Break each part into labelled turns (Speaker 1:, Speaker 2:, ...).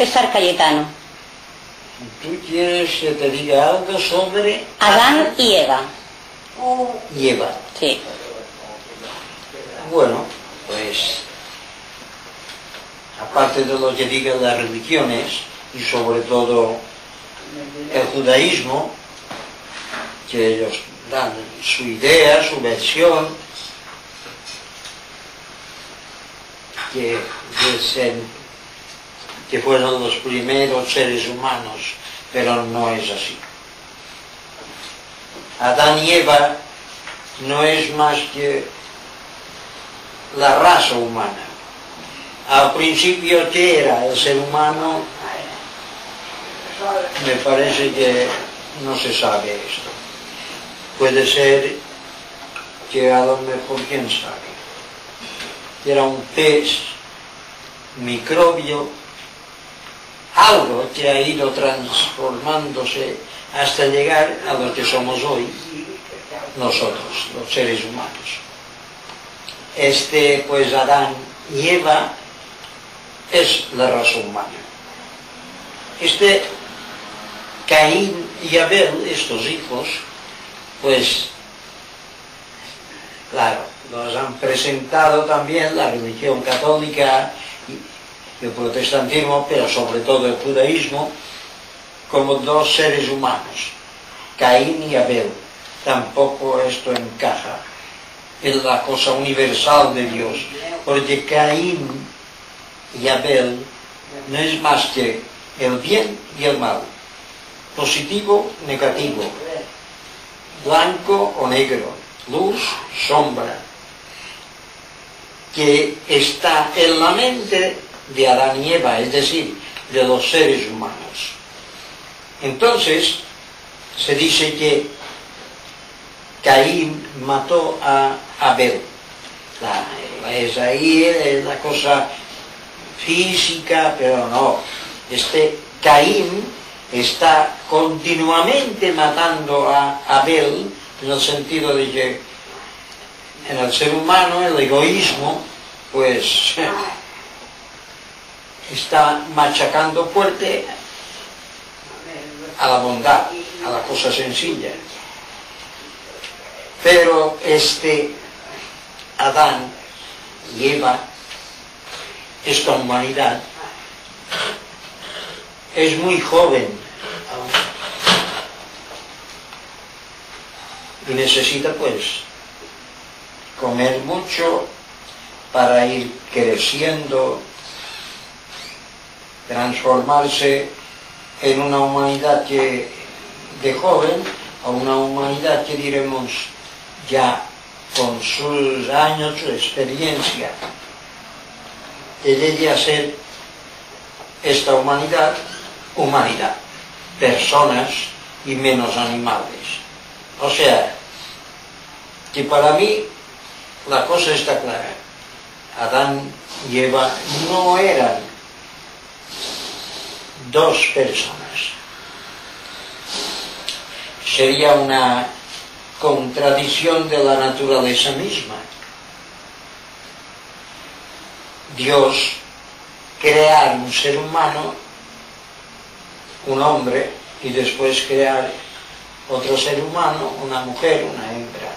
Speaker 1: empezar, Cayetano.
Speaker 2: ¿Tú quieres que te diga algo sobre
Speaker 1: Adán y Eva.
Speaker 2: y Eva?
Speaker 1: Sí.
Speaker 2: Bueno, pues aparte de lo que digan las religiones y sobre todo el judaísmo, que ellos dan su idea, su versión, que fueron los primeros seres humanos, pero no es así. Adán y Eva no es más que la raza humana. Al principio, ¿qué era el ser humano? Me parece que no se sabe esto. Puede ser que a lo mejor, quién sabe, era un pez, microbio, algo que ha ido transformándose hasta llegar a lo que somos hoy nosotros, los seres humanos. Pues Adán y Eva es la raza humana. Caín y Abel, estos hijos, pues claro, los han presentado también la religión católica y el protestantismo, pero sobre todo el judaísmo, como dos seres humanos, Caín y Abel. Tampoco esto encaja en la cosa universal de Dios, porque Caín y Abel no es más que el bien y el mal, positivo, negativo, blanco o negro, luz, sombra, que está en la mente de Adán y Eva, es decir, de los seres humanos. Entonces, se dice que Caín mató a Abel. Es ahí la cosa física, pero no. Caín está continuamente matando a Abel, en el sentido de que en el ser humano el egoísmo pues está machacando fuerte a la bondad, a la cosa sencilla. Pero Adán y Eva, esta humanidad, es muy joven y necesita pues comer mucho para ir creciendo, transformarse en una humanidad que de joven a una humanidad que diremos ya con sus años, su experiencia, que llegue a ser esta humanidad, personas y menos animales. O sea, que para mí la cosa está clara. Adán y Eva no eran dos personas. Sería una contradicción de la naturaleza misma. Dios crear un ser humano, un hombre, y después crear otro ser humano, una mujer, una hembra.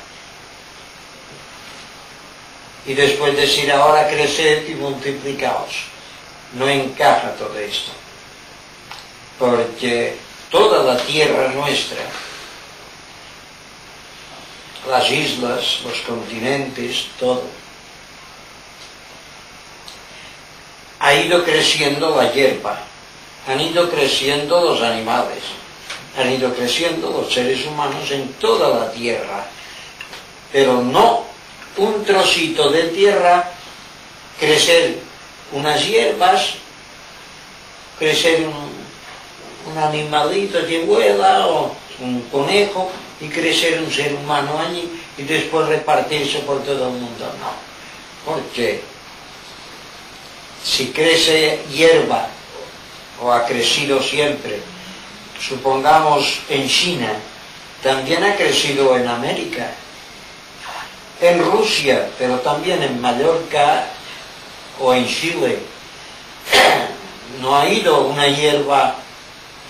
Speaker 2: Y después decir ahora creced y multiplicaos. No encaja todo esto. Porque toda la tierra nuestra, las islas, los continentes, todo, ha ido creciendo la hierba, han ido creciendo los animales, han ido creciendo los seres humanos en toda la tierra, pero no un trocito de tierra, crecer unas hierbas, crecer un animalito que vuela o un conejo y crecer un ser humano allí y después repartirse por todo el mundo. No, porque si crece hierba o ha crecido siempre, supongamos en China, también ha crecido en América, en Rusia, pero también en Mallorca o en Chile. no ha ido una hierba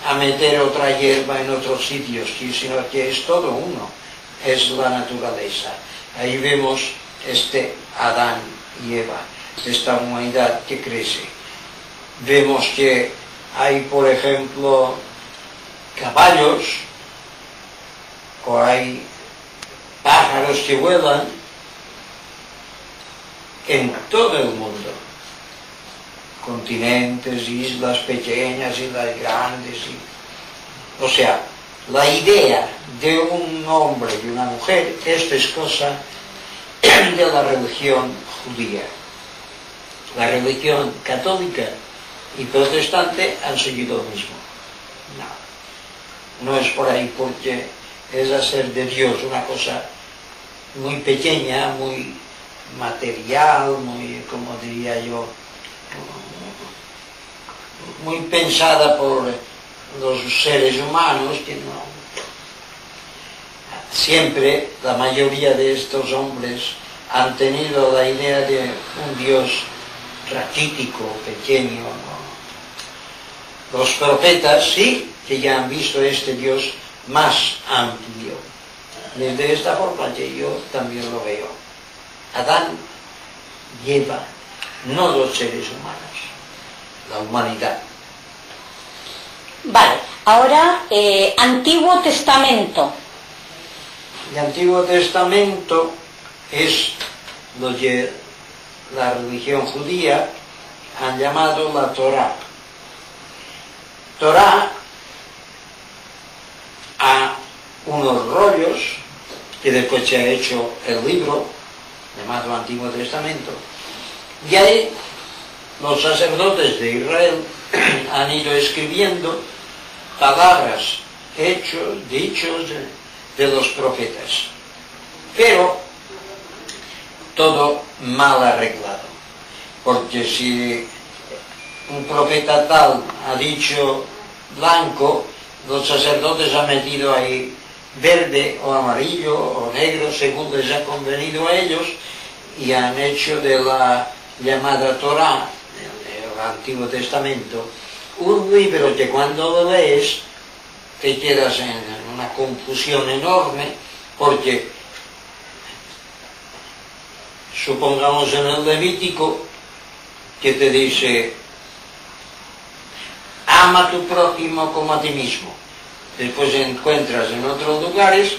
Speaker 2: a meter otra hierba en otros sitios, sino que es todo uno, es la naturaleza. Ahí vemos este Adán y Eva, esta humanidad que crece. Vemos que hay, por ejemplo, caballos, o hay pájaros que vuelan en todo el mundo. Continentes, islas pequeñas, islas grandes. O sea, la idea de un hombre y una mujer, esto es cosa de la religión judía. La religión católica y protestante han seguido lo mismo. No es por ahí, porque es hacer de Dios una cosa muy pequeña, muy material, muy, como diría yo, muy pensada por los seres humanos, que no. Siempre la mayoría de estos hombres han tenido la idea de un Dios raquítico, pequeño, ¿no? Los profetas sí que ya han visto este Dios más amplio. De esta forma que yo también lo veo. Adán y Eva, no los seres humanos, la humanidad.
Speaker 1: Vale, ahora Antiguo Testamento.
Speaker 2: El Antiguo Testamento es lo que la religión judía han llamado la Torá. Torá a unos rollos que después se ha hecho el libro llamado Antiguo Testamento, y ahí los sacerdotes de Israel han ido escribiendo palabras, hechos, dichos de los profetas, pero todo mal arreglado, porque si un profeta tal ha dicho blanco, los sacerdotes han metido ahí verde o amarillo o negro según les ha convenido a ellos, y han hecho de la llamada Torá, el Antiguo Testamento, un libro que cuando lo lees te quedas en una confusión enorme, porque supongamos en el Levítico que te dice ama a tu prójimo como a ti mismo. Después encuentras en otros lugares,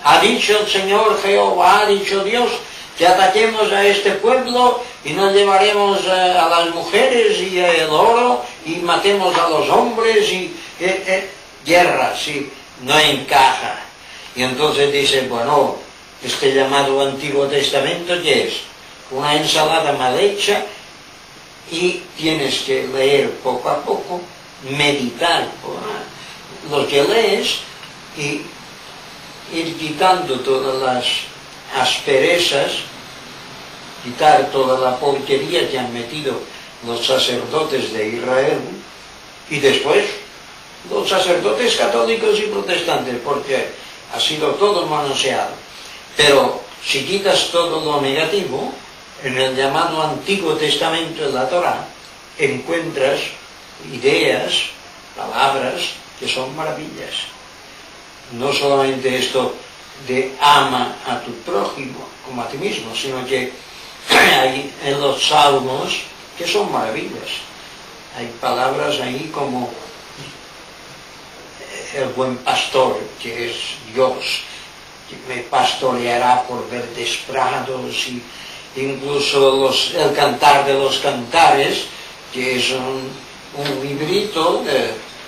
Speaker 2: ha dicho el Señor Jehová, ha dicho Dios, que ataquemos a este pueblo y nos llevaremos a las mujeres y el oro y matemos a los hombres y guerras, y no encaja. Y entonces dice, bueno, este llamado Antiguo Testamento, ¿qué es? Una ensalada mal hecha, y tienes que leer poco a poco, meditar por lo que lees y ir quitando todas las asperezas, quitar toda la porquería que han metido los sacerdotes de Israel, y después los sacerdotes católicos y protestantes, porque ha sido todo manoseado. Pero si quitas todo lo negativo, en el llamado Antiguo Testamento de la Torá encuentras ideas, palabras que son maravillas. No solamente esto de ama a tu prójimo como a ti mismo, sino que hay en los salmos que son maravillas. Hay palabras ahí como el buen pastor, que es Dios, que me pastoreará por verdes prados, y incluso el cantar de los cantares, que es un librito,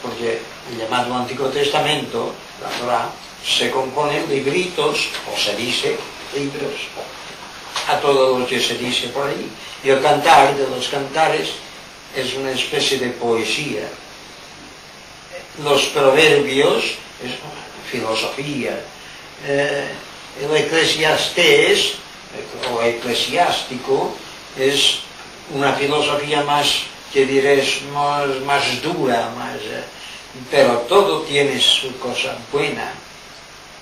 Speaker 2: porque el llamado Antiguo Testamento, la Torá, se compone de libritos, o se dice libros, a todo lo que se dice por ahí. Y el cantar de los cantares es una especie de poesía. Los proverbios es filosofía. El Eclesiastés o eclesiástico es una filosofía más, que diréis, más dura, pero todo tiene su cosa buena.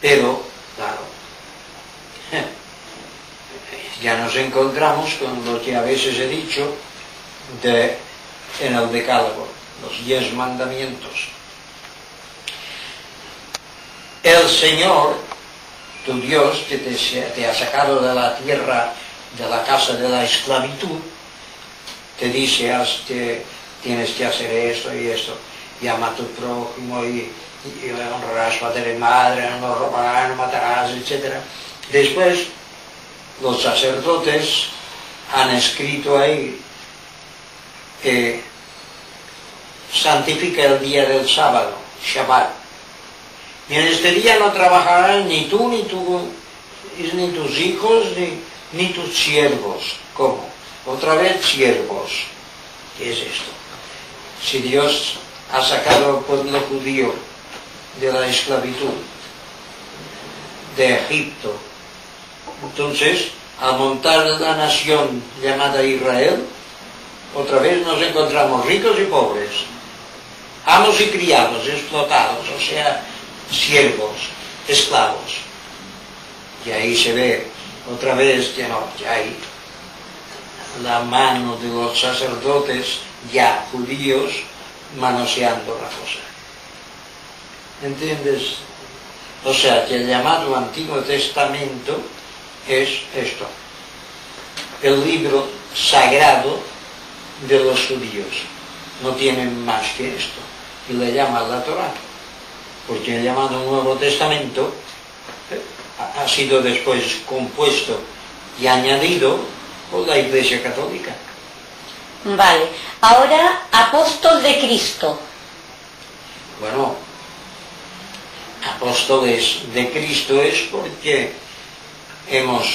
Speaker 2: Pero, claro, ya nos encontramos con lo que a veces he dicho de en el Decálogo, los 10 mandamientos. El Señor, tu Dios, que te ha sacado de la tierra, de la casa de la esclavitud, te dice, tienes que hacer esto y esto, llama a tu prójimo y honrarás padre y madre, no robarás, no matarás, etc. Después, los sacerdotes han escrito ahí que santifica el día del sábado, Shabbat. Y en este día no trabajarán ni tú, ni tus hijos, ni tus siervos. ¿Cómo? Otra vez siervos. ¿Qué es esto? Si Dios ha sacado al pueblo judío de la esclavitud de Egipto, entonces, al montar la nación llamada Israel, otra vez nos encontramos ricos y pobres, amos y criados, explotados, o sea, siervos, esclavos. Y ahí se ve otra vez que no, que hay la mano de los sacerdotes ya judíos manoseando la cosa. ¿Entiendes? O sea, que el llamado Antiguo Testamento es esto, el libro sagrado de los judíos. No tienen más que esto. Y le llaman la Torá, porque el llamado Nuevo Testamento ha sido después compuesto y añadido por la Iglesia Católica.
Speaker 1: Vale. Ahora, apóstol de Cristo.
Speaker 2: Bueno, apóstoles de Cristo es porque hemos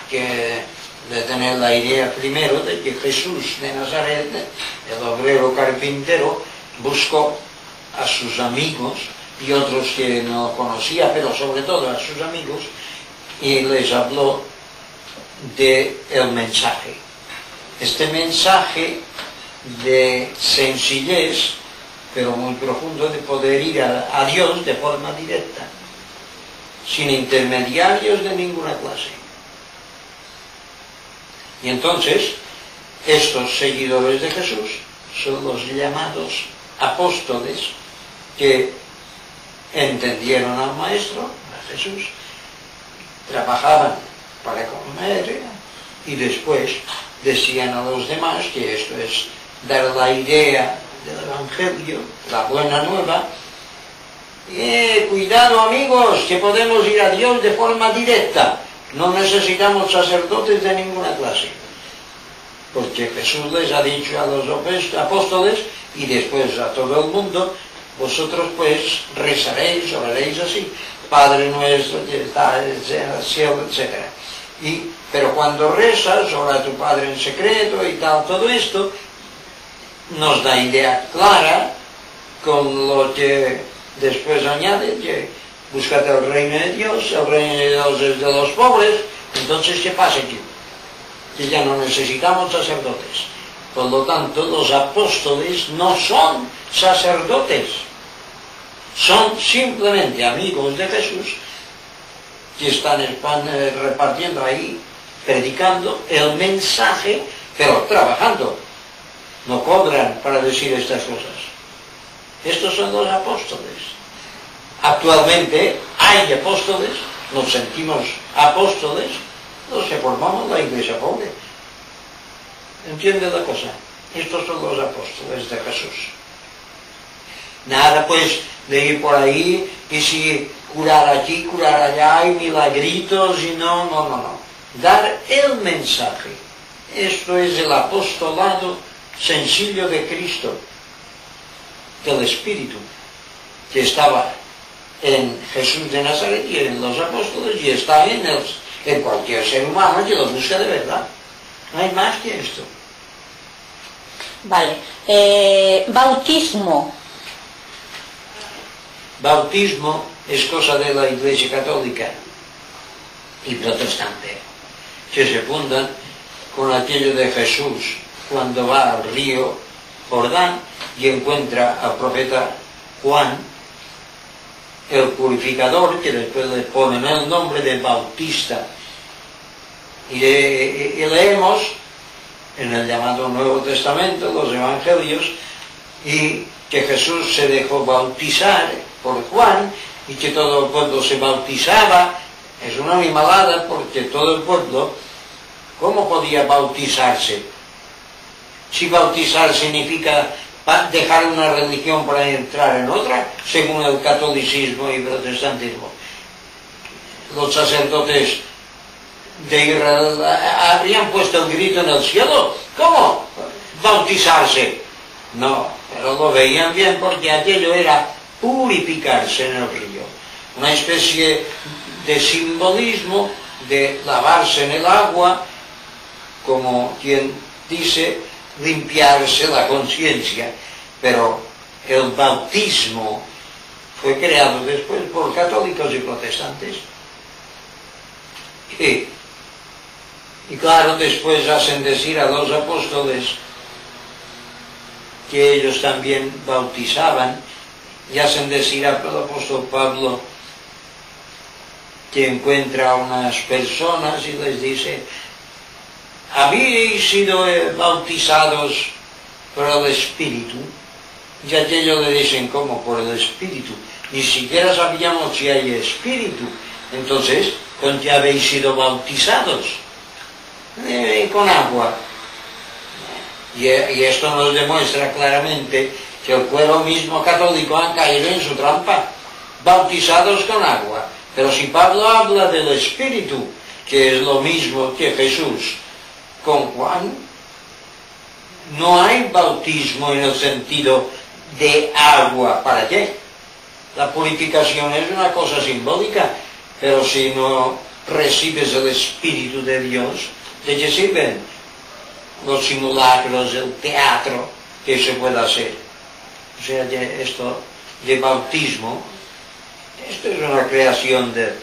Speaker 2: que de tener la idea primero de que Jesús de Nazaret, el obrero carpintero, buscó a sus amigos y otros que no conocía, pero sobre todo a sus amigos, y les habló del mensaje. Este mensaje de sencillez, pero muy profundo, de poder ir a Dios de forma directa, sin intermediarios de ninguna clase. Y entonces, estos seguidores de Jesús son los llamados apóstoles que entendieron al Maestro, a Jesús, trabajaban para comer y después decían a los demás que esto es dar la idea del Evangelio, la buena nueva. Cuidado amigos, que podemos ir a Dios de forma directa, no necesitamos sacerdotes de ninguna clase, porque Jesús les ha dicho a los apóstoles y después a todo el mundo, vosotros pues rezaréis, oraréis así, Padre nuestro que está en el cielo, etc. Pero cuando rezas, ora a tu Padre en secreto y tal, todo esto nos da idea clara con lo que después añade que búscate el reino de Dios, el reino de Dios es de los pobres. Entonces, ¿qué pasa aquí? Que ya no necesitamos sacerdotes. Por lo tanto, los apóstoles no son sacerdotes, son simplemente amigos de Jesús que están repartiendo ahí, predicando el mensaje, pero trabajando. No cobran para decir estas cosas. Estos son los apóstoles. Actualmente hay apóstoles, nos sentimos apóstoles, los que formamos la iglesia pobre. ¿Entiende la cosa? Estos son los apóstoles de Jesús. Nada pues de ir por ahí y si curar aquí, curar allá, y milagritos y no. Dar el mensaje. Esto es el apostolado sencillo de Cristo, del Espíritu, que estaba en Jesús de Nazaret y en los apóstoles y está en cualquier ser humano que lo busca de verdad. No hay más que esto.
Speaker 1: Vale. Bautismo.
Speaker 2: Bautismo es cosa de la Iglesia Católica y protestante, que se fundan con aquello de Jesús cuando va al río Jordán y encuentra al profeta Juan, el purificador, que después le ponen el nombre de Bautista. Y leemos en el llamado Nuevo Testamento, los Evangelios, y que Jesús se dejó bautizar por Juan y que todo el pueblo se bautizaba. Es una animalada porque todo el pueblo, ¿cómo podía bautizarse? Si bautizar significa dejar una religión para entrar en otra, según el catolicismo y protestantismo. Los sacerdotes de Israel habrían puesto el grito en el cielo. ¿Cómo? Bautizarse. No, pero lo veían bien porque aquello era purificarse en el río. Una especie de simbolismo de lavarse en el agua, como quien dice, limpiarse la conciencia. Pero el bautismo fue creado después por católicos y protestantes. Y claro, después hacen decir a los apóstoles que ellos también bautizaban, y hacen decir al apóstol Pablo que encuentra a unas personas y les dice: ¿habéis sido bautizados por el Espíritu? Y a aquellos le dicen: ¿cómo por el Espíritu? Ni siquiera sabíamos si hay Espíritu. Entonces, ¿con qué habéis sido bautizados? Con agua. Y esto nos demuestra claramente que el clero mismo católico ha caído en su trampa, bautizados con agua. Pero si Pablo habla del Espíritu, que es lo mismo que Jesús con Juan, no hay bautismo en el sentido de agua. ¿Para qué? La purificación es una cosa simbólica, pero si no recibes el Espíritu de Dios, ¿de qué sirven los simulacros, el teatro que se puede hacer? O sea, que esto de bautismo, esto es una creación de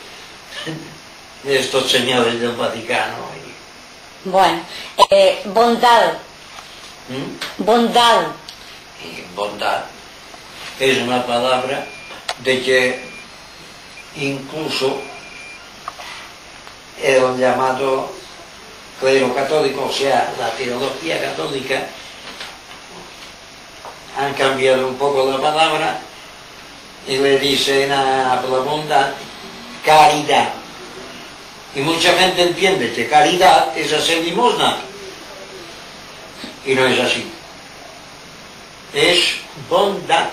Speaker 2: estos señores del Vaticano.
Speaker 1: Bueno, bondad. Bondad.
Speaker 2: Y bondad es una palabra de que incluso el llamado clero católico, o sea, la teología católica, han cambiado un poco la palabra y le dicen a la bondad caridad. Y mucha gente entiende que caridad es hacer limosna. Y no es así. Es bondad.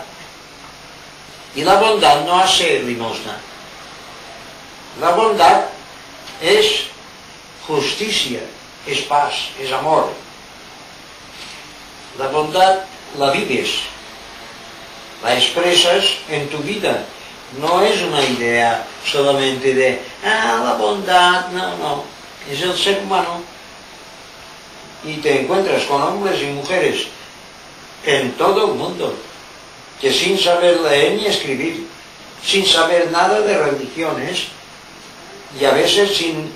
Speaker 2: Y la bondad no hace limosna. La bondad es justicia, es paz, es amor. La bondad la vives, la expresas en tu vida. No es una idea solamente de, la bondad, no. Es el ser humano. Y te encuentras con hombres y mujeres en todo el mundo que sin saber leer ni escribir, sin saber nada de religiones y a veces sin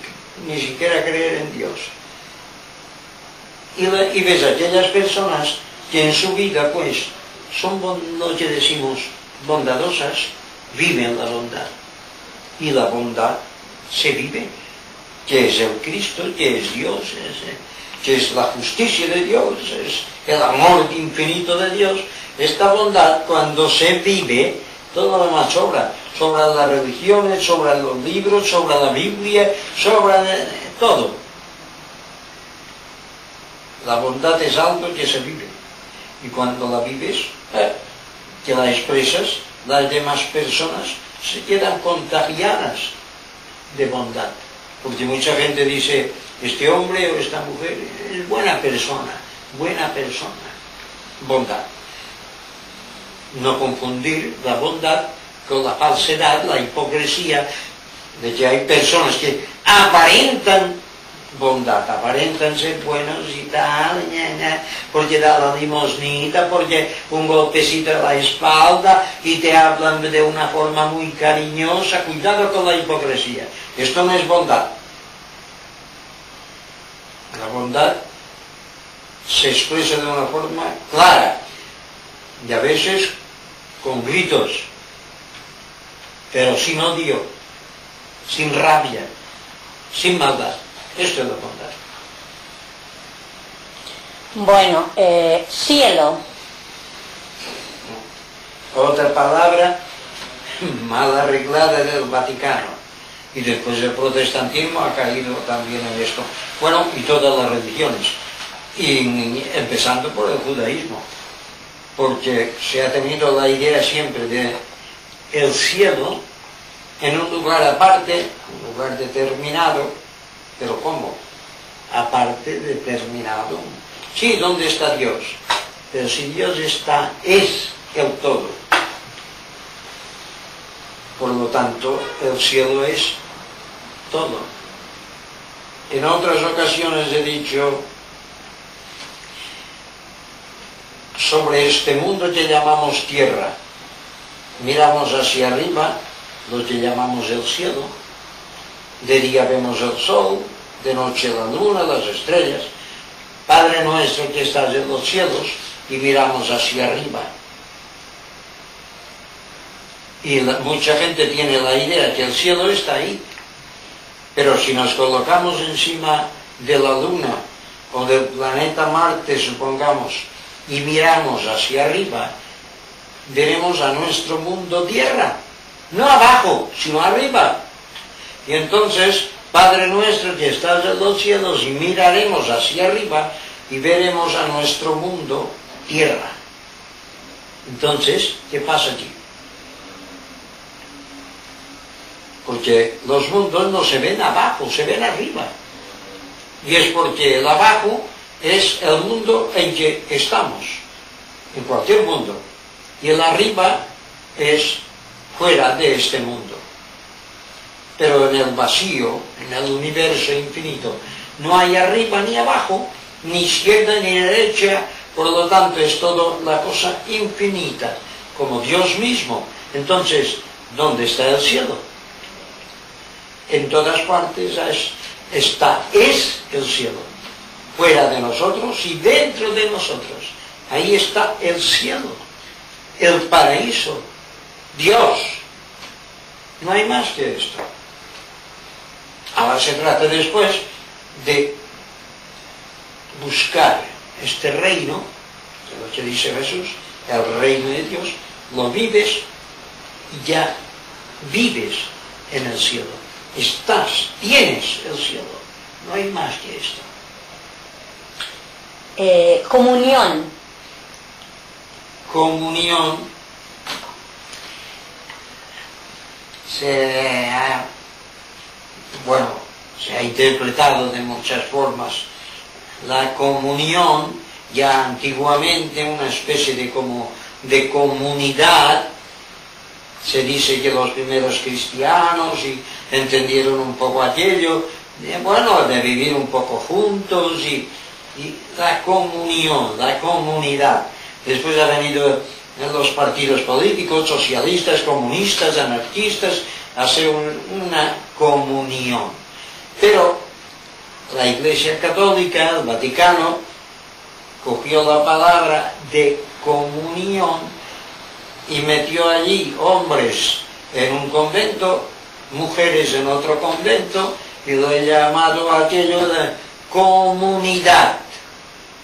Speaker 2: ni siquiera creer en Dios. Y ves a aquellas personas que en su vida pues son lo que decimos bondadosas, viven la bondad. Y la bondad se vive, que es el Cristo, que es Dios, que es la justicia de Dios, es el amor infinito de Dios. Esta bondad, cuando se vive, todo lo demás sobra. Sobra las religiones, sobra los libros, sobra la Biblia, sobra todo. La bondad es algo que se vive. Y cuando la vives, que la expresas, las demás personas se quedan contagiadas de bondad. Porque mucha gente dice, este hombre o esta mujer es buena persona, bondad. No confundir la bondad con la falsedad, la hipocresía, de que hay personas que aparentan bondad, aparentan ser buenos y tal, porque da la limosnita, porque un golpecito a la espalda y te hablan de una forma muy cariñosa. Cuidado con la hipocresía. Esto no es bondad. La bondad se expresa de una forma clara y a veces con gritos, pero sin odio, sin rabia, sin maldad. Esto es la bondad.
Speaker 1: Bueno, cielo.
Speaker 2: Otra palabra mal arreglada del Vaticano. Y después el protestantismo ha caído también en esto. Bueno, y todas las religiones. Y empezando por el judaísmo. Porque se ha tenido la idea siempre de el cielo en un lugar aparte, un lugar determinado. ¿Pero cómo? Aparte, determinado. Sí, ¿dónde está Dios? Pero si Dios está, es el todo. Por lo tanto, el cielo es todo. En otras ocasiones he dicho sobre este mundo que llamamos tierra. Miramos hacia arriba, lo que llamamos el cielo. De día vemos el sol, de noche la luna, las estrellas. Padre nuestro que estás en los cielos, y miramos hacia arriba. Y mucha gente tiene la idea que el cielo está ahí. Pero si nos colocamos encima de la luna o del planeta Marte, supongamos, y miramos hacia arriba, veremos a nuestro mundo tierra. No abajo, sino arriba. Y entonces, Padre nuestro que estás en los cielos, y miraremos hacia arriba y veremos a nuestro mundo tierra. Entonces, ¿qué pasa aquí? Porque los mundos no se ven abajo, se ven arriba. Y es porque el abajo es el mundo en que estamos, en cualquier mundo. Y el arriba es fuera de este mundo. Pero en el vacío, en el universo infinito, no hay arriba ni abajo, ni izquierda ni derecha, por lo tanto es todo la cosa infinita, como Dios mismo. Entonces, ¿dónde está el cielo? En todas partes está, es el cielo, fuera de nosotros y dentro de nosotros. Ahí está el cielo, el paraíso, Dios. No hay más que esto. Ahora se trata después de buscar este reino, de lo que dice Jesús, el reino de Dios, lo vives y ya vives en el cielo. Estás, tienes el cielo. No hay más que esto.
Speaker 1: Comunión.
Speaker 2: Comunión se ha interpretado de muchas formas. La comunión, ya antiguamente una especie de comunidad. Se dice que los primeros cristianos entendieron un poco aquello, de vivir un poco juntos y la comunión, la comunidad. Después ha venido en los partidos políticos, socialistas, comunistas, anarquistas, a hacer una comunión. Pero la Iglesia Católica, el Vaticano, cogió la palabra de comunión y metió allí hombres en un convento, mujeres en otro convento, y lo he llamado aquello de comunidad.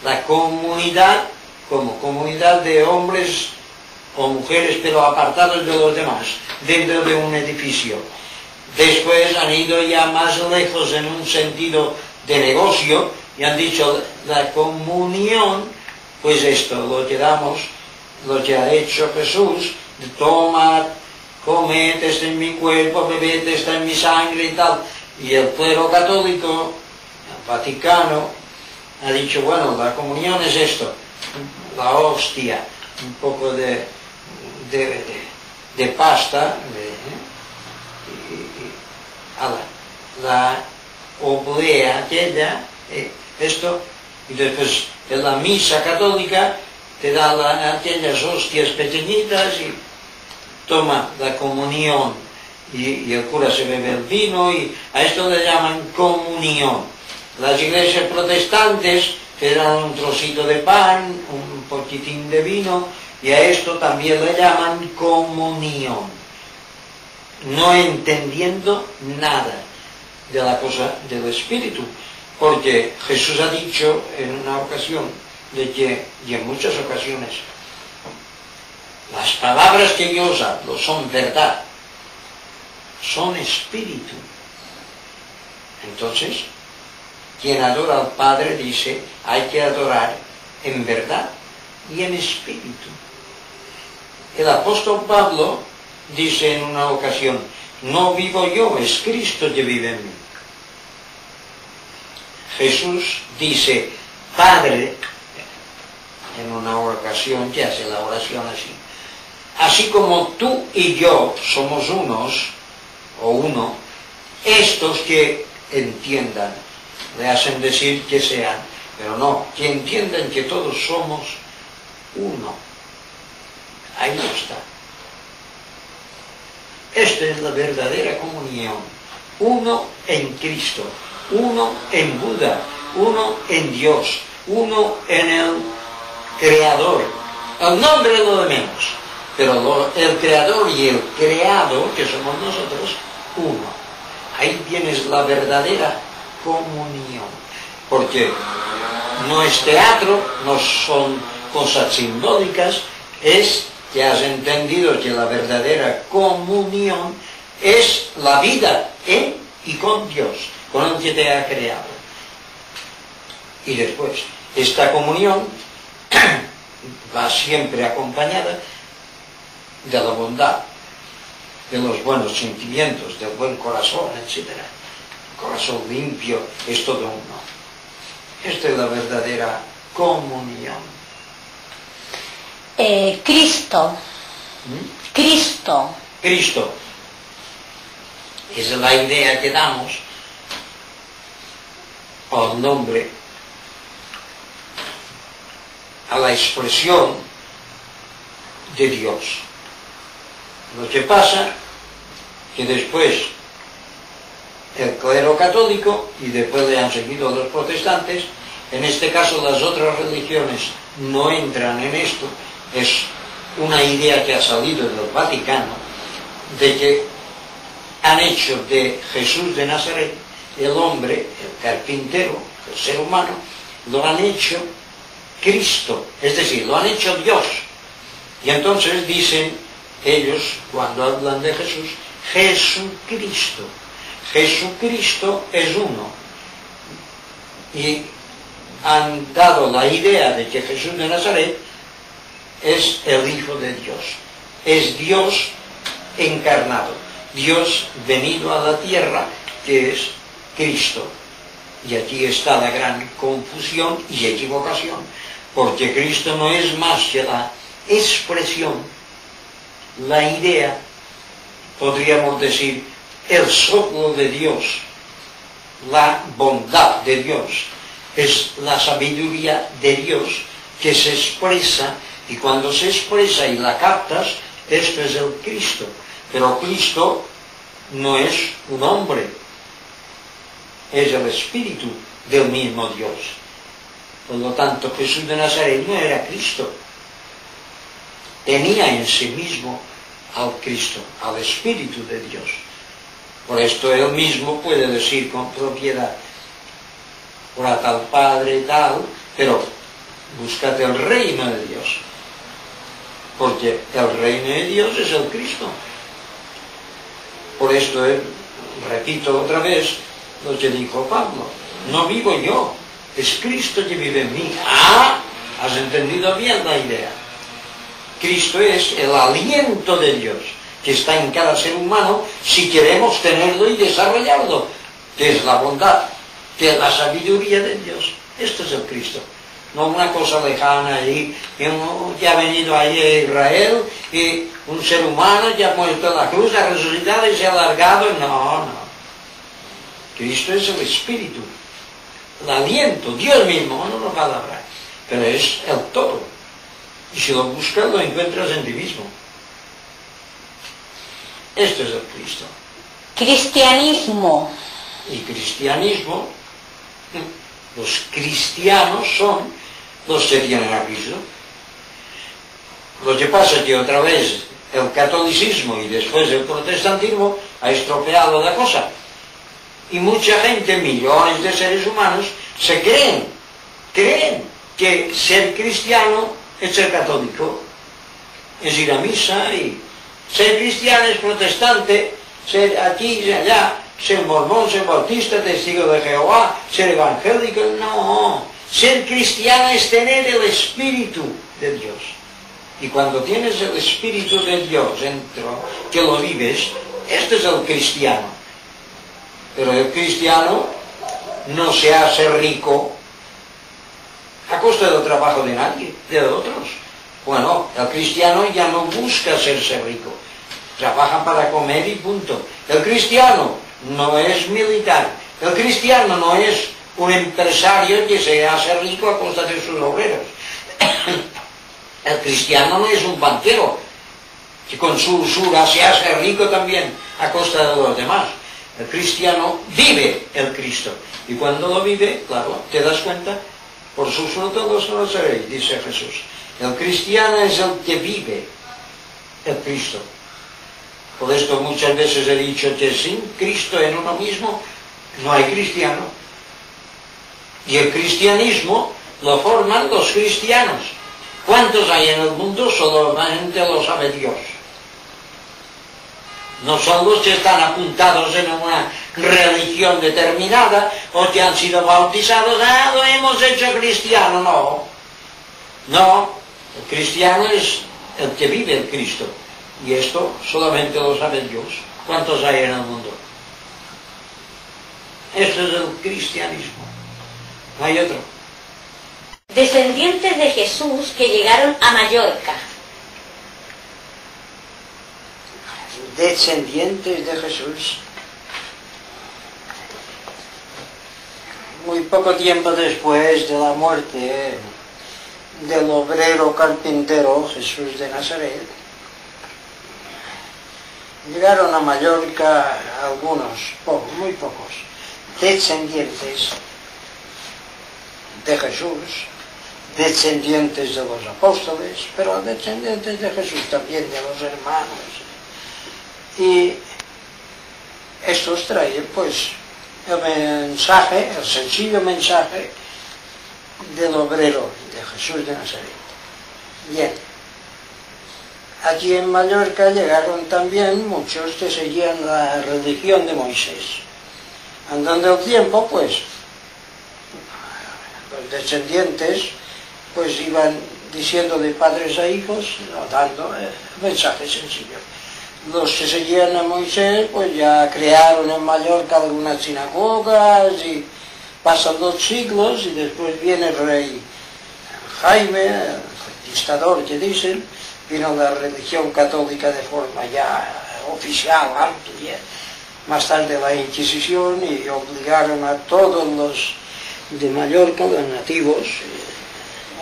Speaker 2: La comunidad como comunidad de hombres o mujeres, pero apartados de los demás, dentro de un edificio. Después han ido ya más lejos en un sentido de negocio y han dicho la comunión, pues esto, lo que damos, lo que ha hecho Jesús, de tomar, comed, está en mi cuerpo, bebed, está en mi sangre y tal. Y el clero católico, el Vaticano, ha dicho, bueno, la comunión es esto, la hostia, un poco de pasta, la oblea aquella, esto, y después en la misa católica te da aquellas hostias pequeñitas y toma la comunión, y el cura se bebe el vino, y a esto le llaman comunión. Las iglesias protestantes te dan un trocito de pan, un poquitín de vino, y a esto también le llaman comunión, no entendiendo nada de la cosa del Espíritu, porque Jesús ha dicho en una ocasión de que, y en muchas ocasiones, las palabras que yo os hablo son verdad, son espíritu. Entonces, quien adora al Padre dice, hay que adorar en verdad y en espíritu. El apóstol Pablo dice en una ocasión, no vivo yo, es Cristo que vive en mí. Jesús dice, Padre, en una ocasión que hace la oración así, así como tú y yo somos unos, o uno, estos que entiendan, le hacen decir que sean, pero no, que entiendan que todos somos uno. Ahí está. Esta es la verdadera comunión. Uno en Cristo, uno en Buda, uno en Dios, uno en el Creador. El nombre es lo de menos, pero el Creador y el creado, que somos nosotros, uno. Ahí tienes la verdadera comunión. Porque no es teatro, no son cosas simbólicas, es que has entendido que la verdadera comunión es la vida en y con Dios, con el que te ha creado. Y después, esta comunión va siempre acompañada de la bondad, de los buenos sentimientos, del buen corazón, etc. El corazón limpio es todo uno. Esta es la verdadera comunión.
Speaker 1: Cristo. Cristo.
Speaker 2: Cristo. Esa es la idea que damos al nombre, a la expresión de Dios. Lo que pasa que después el clero católico, y después le han seguido los protestantes, en este caso las otras religiones no entran en esto, es una idea que ha salido del Vaticano, de que han hecho de Jesús de Nazaret, el hombre, el carpintero, el ser humano, lo han hecho Cristo, es decir, lo han hecho Dios. Y entonces dicen ellos, cuando hablan de Jesús, Jesucristo. Jesucristo es uno. Y han dado la idea de que Jesús de Nazaret es el Hijo de Dios. Es Dios encarnado. Dios venido a la tierra, que es Cristo. Y aquí está la gran confusión y equivocación, porque Cristo no es más que la expresión, la idea, podríamos decir, el soplo de Dios, la bondad de Dios, es la sabiduría de Dios que se expresa, y cuando se expresa y la captas, esto es el Cristo. Pero Cristo no es un hombre, es el Espíritu del mismo Dios. Por lo tanto, Jesús de Nazaret no era Cristo. Tenía en sí mismo al Cristo, al Espíritu de Dios. Por esto él mismo puede decir con propiedad, ora tal Padre y tal, pero búscate el reino de Dios. Porque el reino de Dios es el Cristo. Por esto, repito otra vez lo que dijo Pablo, no vivo yo, es Cristo que vive en mí. Ah, has entendido bien la idea. Cristo es el aliento de Dios que está en cada ser humano si queremos tenerlo y desarrollarlo, que es la bondad, que es la sabiduría de Dios. Esto es el Cristo. No una cosa lejana ahí, que ha venido ahí a Israel y un ser humano que ha muerto en la cruz, ha resucitado y se ha alargado. No, no. Cristo es el Espíritu, el aliento, Dios mismo, no una palabra, pero es el todo. Y si lo buscas, lo encuentras en ti mismo. Esto es el Cristo.
Speaker 1: Cristianismo.
Speaker 2: Y cristianismo, los cristianos son los que tienen a Cristo. Lo que pasa es que otra vez el catolicismo y después el protestantismo ha estropeado la cosa. Y mucha gente, millones de seres humanos, se creen que ser cristiano es ser católico, es ir a misa, y ser cristiano es protestante, ser aquí y allá, ser mormón, ser bautista, testigo de Jehová, ser evangélico. No, ser cristiano es tener el Espíritu de Dios. Y cuando tienes el Espíritu de Dios dentro, que lo vives, este es el cristiano. Pero el cristiano no se hace rico a costa del trabajo de nadie, de otros. Bueno, el cristiano ya no busca hacerse rico. Trabaja para comer y punto. El cristiano no es militar. El cristiano no es un empresario que se hace rico a costa de sus obreros. El cristiano no es un banquero que con su usura se hace rico también a costa de los demás. El cristiano vive el Cristo. Y cuando lo vive, claro, te das cuenta, por sus frutos los conoceréis, dice Jesús. El cristiano es el que vive el Cristo. Por esto muchas veces he dicho que sin Cristo en uno mismo no hay cristiano. Y el cristianismo lo forman los cristianos. ¿Cuántos hay en el mundo? Solamente lo sabe Dios. No son los que están apuntados en una religión determinada o que han sido bautizados. Ah, lo hemos hecho cristiano. No. No. El cristiano es el que vive el Cristo. Y esto solamente lo sabe Dios. ¿Cuántos hay en el mundo? Esto es el cristianismo. No hay otro.
Speaker 1: Descendientes de Jesús que llegaron a Mallorca.
Speaker 3: Descendientes de Jesús. Muy poco tiempo después de la muerte del obrero carpintero Jesús de Nazaret, llegaron a Mallorca algunos, muy pocos, descendientes de Jesús, descendientes de los apóstoles, pero descendientes de Jesús también, de los hermanos. Y estos traen pues el mensaje, el sencillo mensaje del obrero de Jesús de Nazaret. Bien, aquí en Mallorca llegaron también muchos que seguían la religión de Moisés. Andando el tiempo, pues los descendientes pues iban diciendo de padres a hijos, dando mensajes sencillos. Los que seguían a Moisés pues ya crearon en Mallorca algunas sinagogas y pasan 2 siglos y después viene el rey Jaime, el conquistador que dicen, vino la religión católica de forma ya oficial, amplia. Más tarde la Inquisición y obligaron a todos los de Mallorca, los nativos,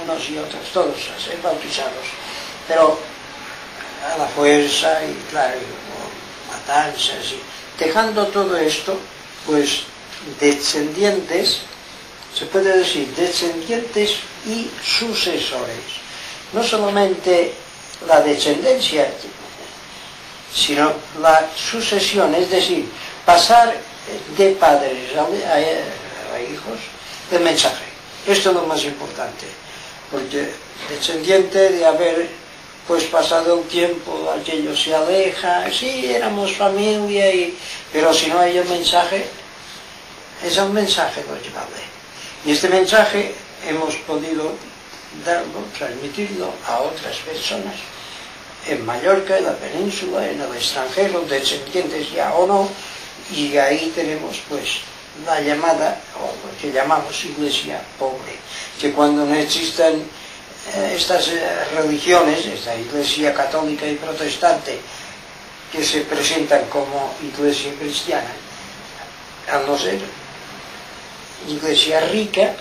Speaker 3: unos y otros, todos a ser bautizados. Pero a la fuerza y claro, matanzas y dejando todo esto, pues descendientes, se puede decir descendientes y sucesores. No solamente la descendencia, sino la sucesión, es decir, pasar de padres a hijos el mensaje. Esto es lo más importante, porque descendiente de haber pues pasado el tiempo, aquello se aleja, sí, éramos familia, pero si no hay el mensaje, es el mensaje lo llevable. Y este mensaje hemos podido darlo, transmitirlo a otras personas, en Mallorca, en la península, en el extranjero, descendientes ya o no, y ahí tenemos pues la llamada, o lo que llamamos iglesia pobre, que cuando no existan estas religiones, esta iglesia católica y protestante, que se presentan como iglesia cristiana, al no ser iglesia rica,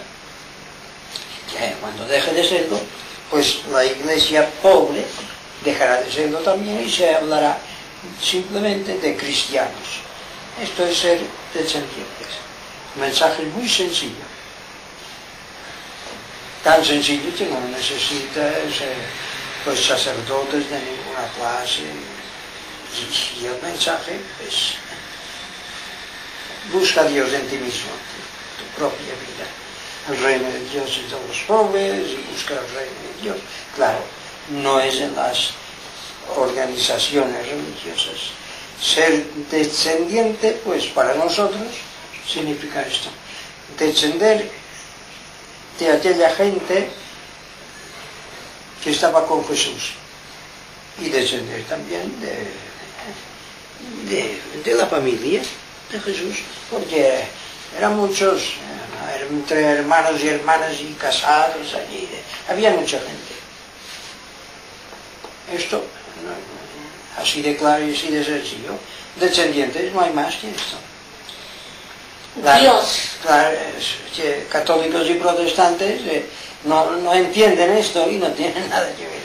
Speaker 3: que cuando deje de serlo, pues la iglesia pobre dejará de serlo también y se hablará simplemente de cristianos. Esto es ser descendientes. Un mensaje muy sencillo. Tan sencillo que no necesita pues sacerdotes de ninguna clase. Y el mensaje es busca a Dios en ti mismo, tu propia vida. el reino de Dios es de los pobres y buscar el reino de Dios. Claro, no es en las organizaciones religiosas. Ser descendiente, pues para nosotros significa esto: descender de aquella gente que estaba con Jesús y descender también de la familia de Jesús, porque eran muchos, entre hermanos y hermanas y casados allí, había mucha gente. Esto, así de claro y así de sencillo. Descendientes, no hay más que esto.
Speaker 1: Dios.
Speaker 3: Claro, que católicos y protestantes no entienden esto y no tienen nada que ver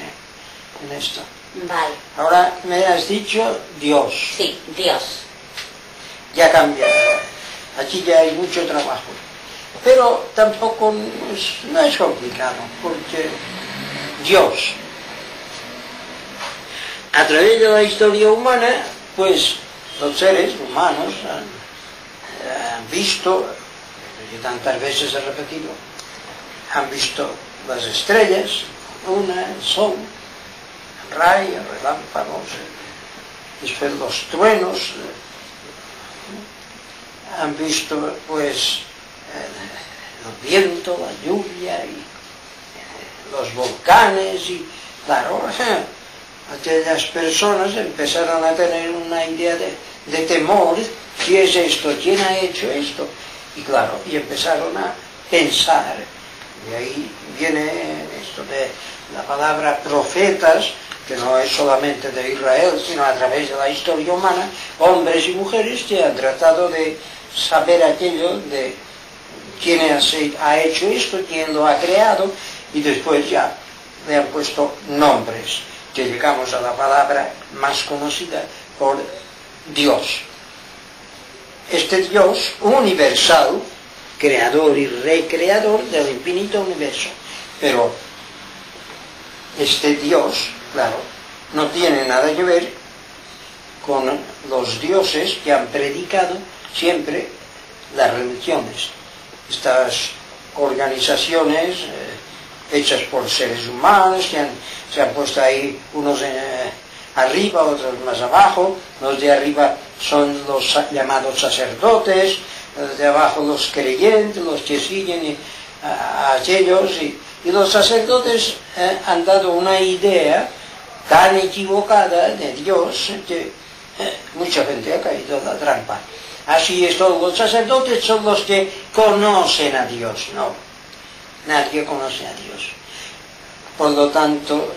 Speaker 3: en esto.
Speaker 1: Vale.
Speaker 3: Ahora me has dicho Dios.
Speaker 1: Sí, Dios.
Speaker 3: Ya cambia. Aquí ya hay mucho trabajo. Pero tampoco no es complicado, porque Dios, a través de la historia humana, pues los seres humanos han visto, que tantas veces he repetido, han visto las estrellas, la luna, el sol, el rayo, relámpagos, después los truenos, han visto pues el viento, la lluvia y los volcanes y claro, aquellas personas empezaron a tener una idea de temor. ¿Qué es esto? ¿Quién ha hecho esto? Y claro, y empezaron a pensar. Y ahí viene esto de la palabra profetas, que no es solamente de Israel, sino a través de la historia humana, hombres y mujeres que han tratado de saber aquello de quién ha hecho esto, quién lo ha creado, y después ya le han puesto nombres, que llegamos a la palabra más conocida por Dios. Este Dios universal, creador y recreador del infinito universo. Pero este Dios, claro, no tiene nada que ver con los dioses que han predicado siempre las religiones. Estas organizaciones hechas por seres humanos que se han puesto ahí unos arriba, otros más abajo. Los de arriba son los llamados sacerdotes, los de abajo los creyentes, los que siguen a aquellos, y los sacerdotes han dado una idea tan equivocada de Dios que mucha gente ha caído en la trampa. Así es todo, los sacerdotes son los que conocen a Dios, no, nadie conoce a Dios. Por lo tanto,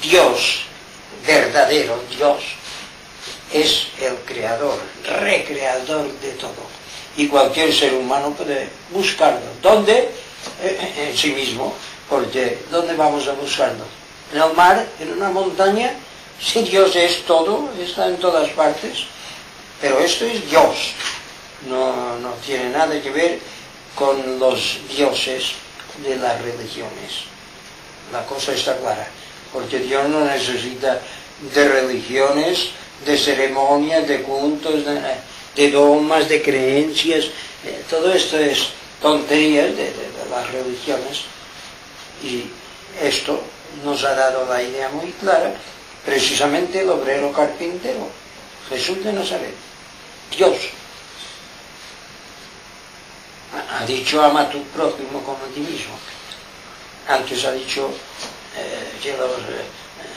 Speaker 3: Dios, verdadero Dios, es el creador, recreador de todo. Y cualquier ser humano puede buscarlo. ¿Dónde? En sí mismo. Porque ¿dónde vamos a buscarlo? ¿En el mar? ¿En una montaña? Si Dios es todo, está en todas partes. Pero esto es Dios. No tiene nada que ver con los dioses de las religiones. La cosa está clara. Porque Dios no necesita de religiones, de ceremonias, de cultos, de dogmas, de creencias. Todo esto es tonterías de las religiones. Y esto nos ha dado la idea muy clara, precisamente el obrero carpintero, Jesús de Nazaret, Dios. Ha dicho: ama a tu prójimo como a ti mismo. Antes ha dicho que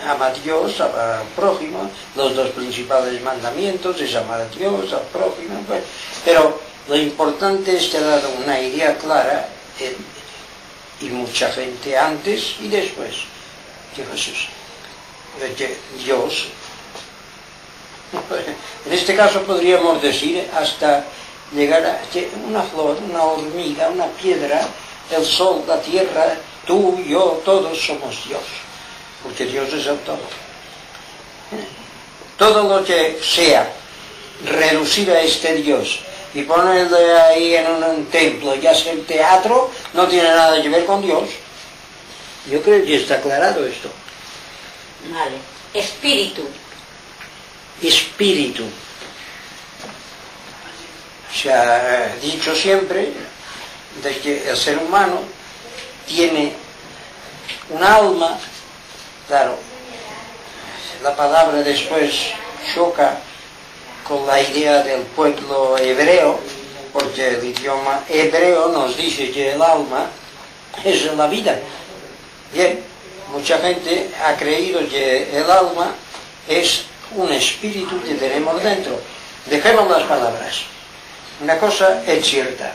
Speaker 3: ama a Dios, ama al prójimo. Los dos principales mandamientos es amar a Dios, al prójimo. Pues, pero lo importante es que ha dado una idea clara, y mucha gente antes y después que Jesús, de que Dios, en este caso podríamos decir hasta llegar a que una flor, una hormiga, una piedra, el sol, la tierra, tú, yo, todos somos Dios, porque Dios es el todo. Todo lo que sea reducir a este Dios y ponerle ahí en un templo y hacer teatro, no tiene nada que ver con Dios. Yo creo que está aclarado esto.
Speaker 1: Vale. Espíritu.
Speaker 3: Espíritu. Se ha dicho siempre, de que el ser humano tiene un alma, claro, la palabra después choca con la idea del pueblo hebreo, porque el idioma hebreo nos dice que el alma es la vida. Bien, mucha gente ha creído que el alma es un espíritu que tenemos dentro. Dejemos las palabras. Una cosa es cierta.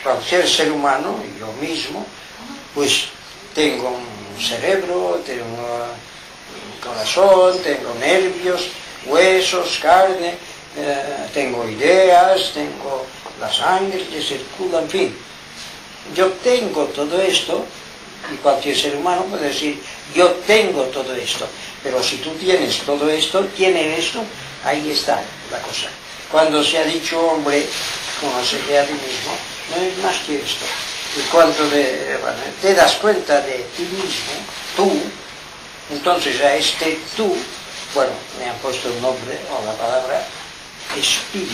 Speaker 3: Cualquier ser humano, yo mismo, pues tengo un cerebro, tengo un corazón, tengo nervios, huesos, carne, tengo ideas, tengo la sangre que circula, en fin. Yo tengo todo esto, y cualquier ser humano puede decir, yo tengo todo esto. Pero si tú tienes todo esto, ¿tiene esto? Ahí está la cosa. Cuando se ha dicho hombre, conócete a ti mismo, no es más que esto. Y cuando te das cuenta de ti mismo, tú, entonces a este tú, bueno, me han puesto el nombre o la palabra espíritu,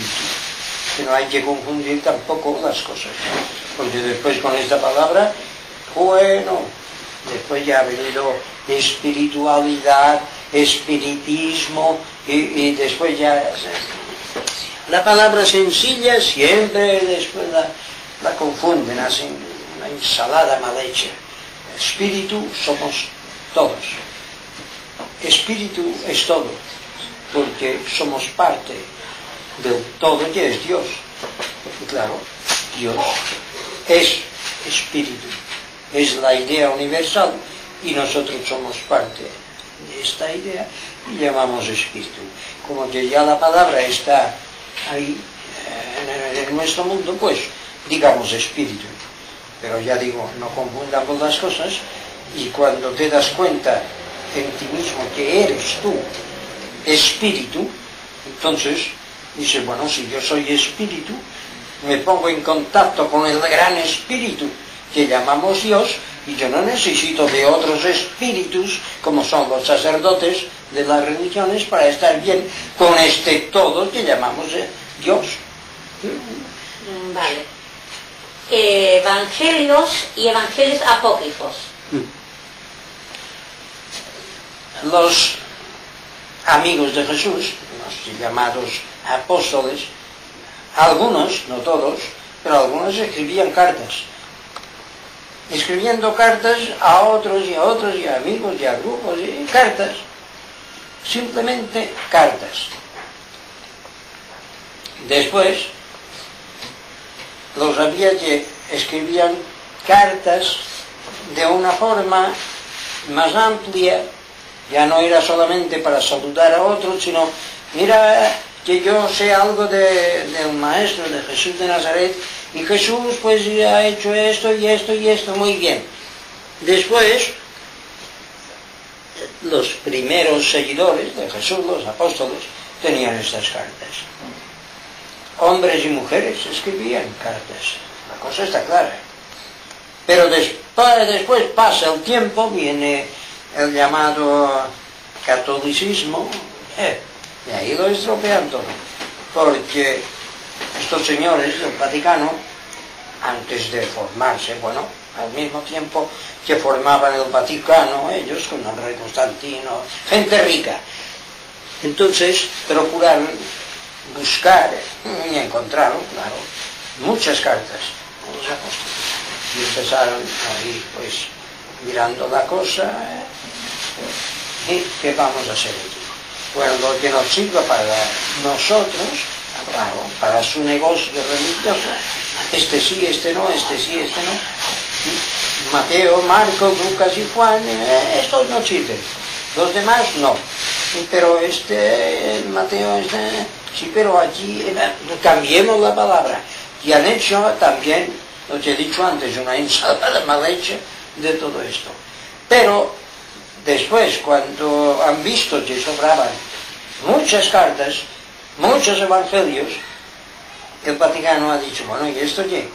Speaker 3: que no hay que confundir tampoco las cosas, porque después con esta palabra, bueno, después ya ha venido espiritualidad, espiritismo, y después ya la palabra sencilla siempre después la confunden, hacen una ensalada mal hecha. Espíritu somos todos. Espíritu es todo, porque somos parte del todo que es Dios. Y claro, Dios es espíritu, es la idea universal, y nosotros somos parte de esta idea y llamamos espíritu. Como que ya la palabra está ahí en nuestro mundo, pues digamos espíritu. Pero ya digo, no confundamos las cosas, y cuando te das cuenta en ti mismo que eres tú espíritu, entonces dices, bueno, si yo soy espíritu, me pongo en contacto con el gran espíritu que llamamos Dios, y yo no necesito de otros espíritus como son los sacerdotes de las religiones para estar bien con este todo que llamamos Dios.
Speaker 1: Vale. Evangelios y evangelios apócrifos.
Speaker 3: Los amigos de Jesús, los llamados apóstoles, algunos, no todos, pero algunos escribían cartas. Escribiendo cartas a otros y a otros y a amigos y a grupos, y cartas, simplemente cartas. Después, los había que escribían cartas de una forma más amplia, ya no era solamente para saludar a otros, sino, mira que yo sé algo del maestro, de Jesús de Nazaret, y Jesús pues ha hecho esto y esto y esto, muy bien. Después, los primeros seguidores de Jesús, los apóstoles, tenían estas cartas. Hombres y mujeres escribían cartas, la cosa está clara. Pero después pasa el tiempo, viene el llamado catolicismo, y ahí lo estropean todo, porque estos señores del Vaticano, antes de formarse, bueno, al mismo tiempo que formaban el Vaticano, ellos con el rey Constantino, gente rica, entonces procuraron buscar y encontraron, claro, muchas cartas de los apóstoles, y empezaron ahí, pues, mirando la cosa, ¿y qué vamos a hacer aquí? Bueno, lo que nos sirva para nosotros, claro, para su negocio religioso, este sí, este no, este sí, este no. Mateo, Marcos, Lucas y Juan, estos no sirven. Los demás no. Pero Mateo, sí, pero allí cambiemos la palabra. Y han hecho también, lo que he dicho antes, una ensalada mal hecha de todo esto. Pero después, cuando han visto que sobraban muchas cartas, muchos evangelios, el Vaticano ha dicho, bueno, ¿y esto qué?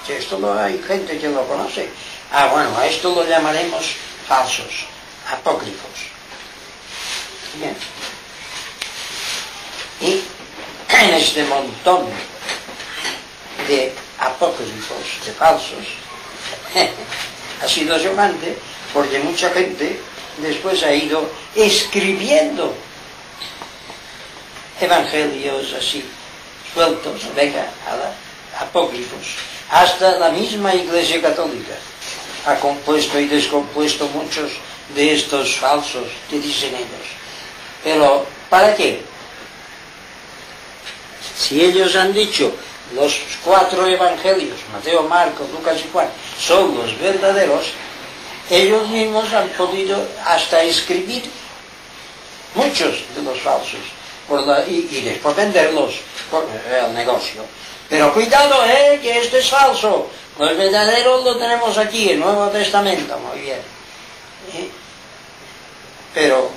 Speaker 3: Que esto no hay gente que lo conoce. Ah, bueno, a esto lo llamaremos falsos, apócrifos. Bien. Y en este montón de apócrifos, de falsos, ha sido chocante porque mucha gente después ha ido escribiendo evangelios así, sueltos, venga, apócrifos. Hasta la misma Iglesia Católica ha compuesto y descompuesto muchos de estos falsos que dicen ellos. Pero, ¿para qué? Si ellos han dicho los 4 evangelios, Mateo, Marcos, Lucas y Juan, son los verdaderos, ellos mismos han podido hasta escribir muchos de los falsos y después venderlos por el negocio. Pero cuidado, que este es falso, los verdaderos lo tenemos aquí, el Nuevo Testamento, muy bien. Pero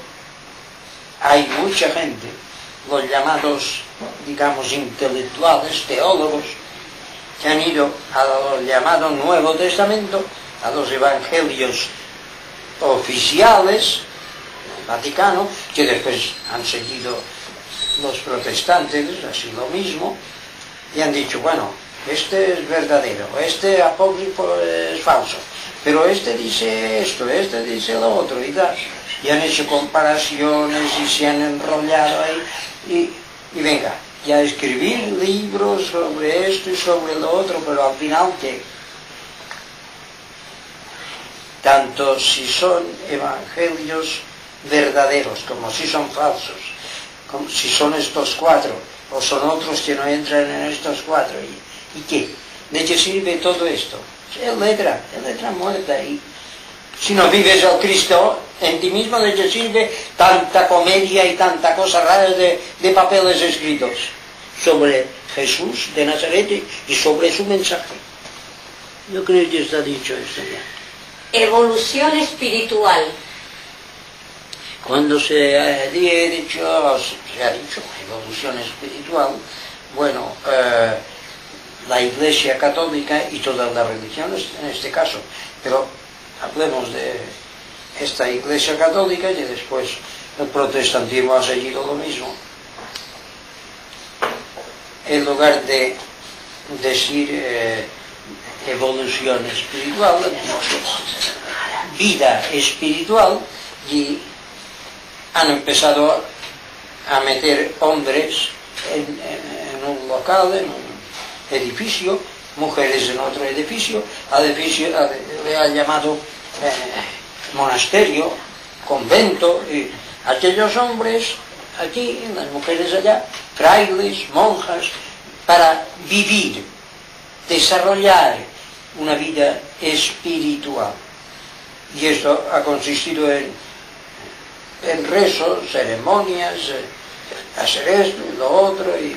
Speaker 3: hay mucha gente, los llamados, digamos, intelectuales, teólogos, que han ido al llamado Nuevo Testamento, a los evangelios oficiales del Vaticano, que después han seguido los protestantes, así lo mismo, y han dicho, bueno, este es verdadero, este apócrifo es falso, pero este dice esto, este dice lo otro, y tal. Y han hecho comparaciones y se han enrollado ahí, y venga, ya escribir libros sobre esto y sobre lo otro, pero al final, ¿qué? Tanto si son evangelios verdaderos como si son falsos, como si son estos 4 o son otros que no entran en estos 4, ¿y qué? ¿De qué sirve todo esto? Es letra muerta. Y si no vives al Cristo en ti mismo, ¿de qué sirve tanta comedia y tanta cosa rara de papeles escritos sobre Jesús de Nazaret y sobre su mensaje? Yo creo que está dicho esto ya.
Speaker 1: Evolución espiritual.
Speaker 3: Cuando se ha dicho evolución espiritual, bueno, la Iglesia Católica y todas las religiones en este caso, pero hablemos de esta Iglesia Católica, y después el protestantismo ha seguido lo mismo. En lugar de decir evolución espiritual, vida espiritual, y han empezado a meter hombres en un local, en un edificio, mujeres en otro edificio, le ha llamado monasterio, convento, y aquellos hombres aquí, las mujeres allá, frailes, monjas, para vivir, desarrollar una vida espiritual. Y esto ha consistido en rezos, ceremonias, hacer esto y lo otro, y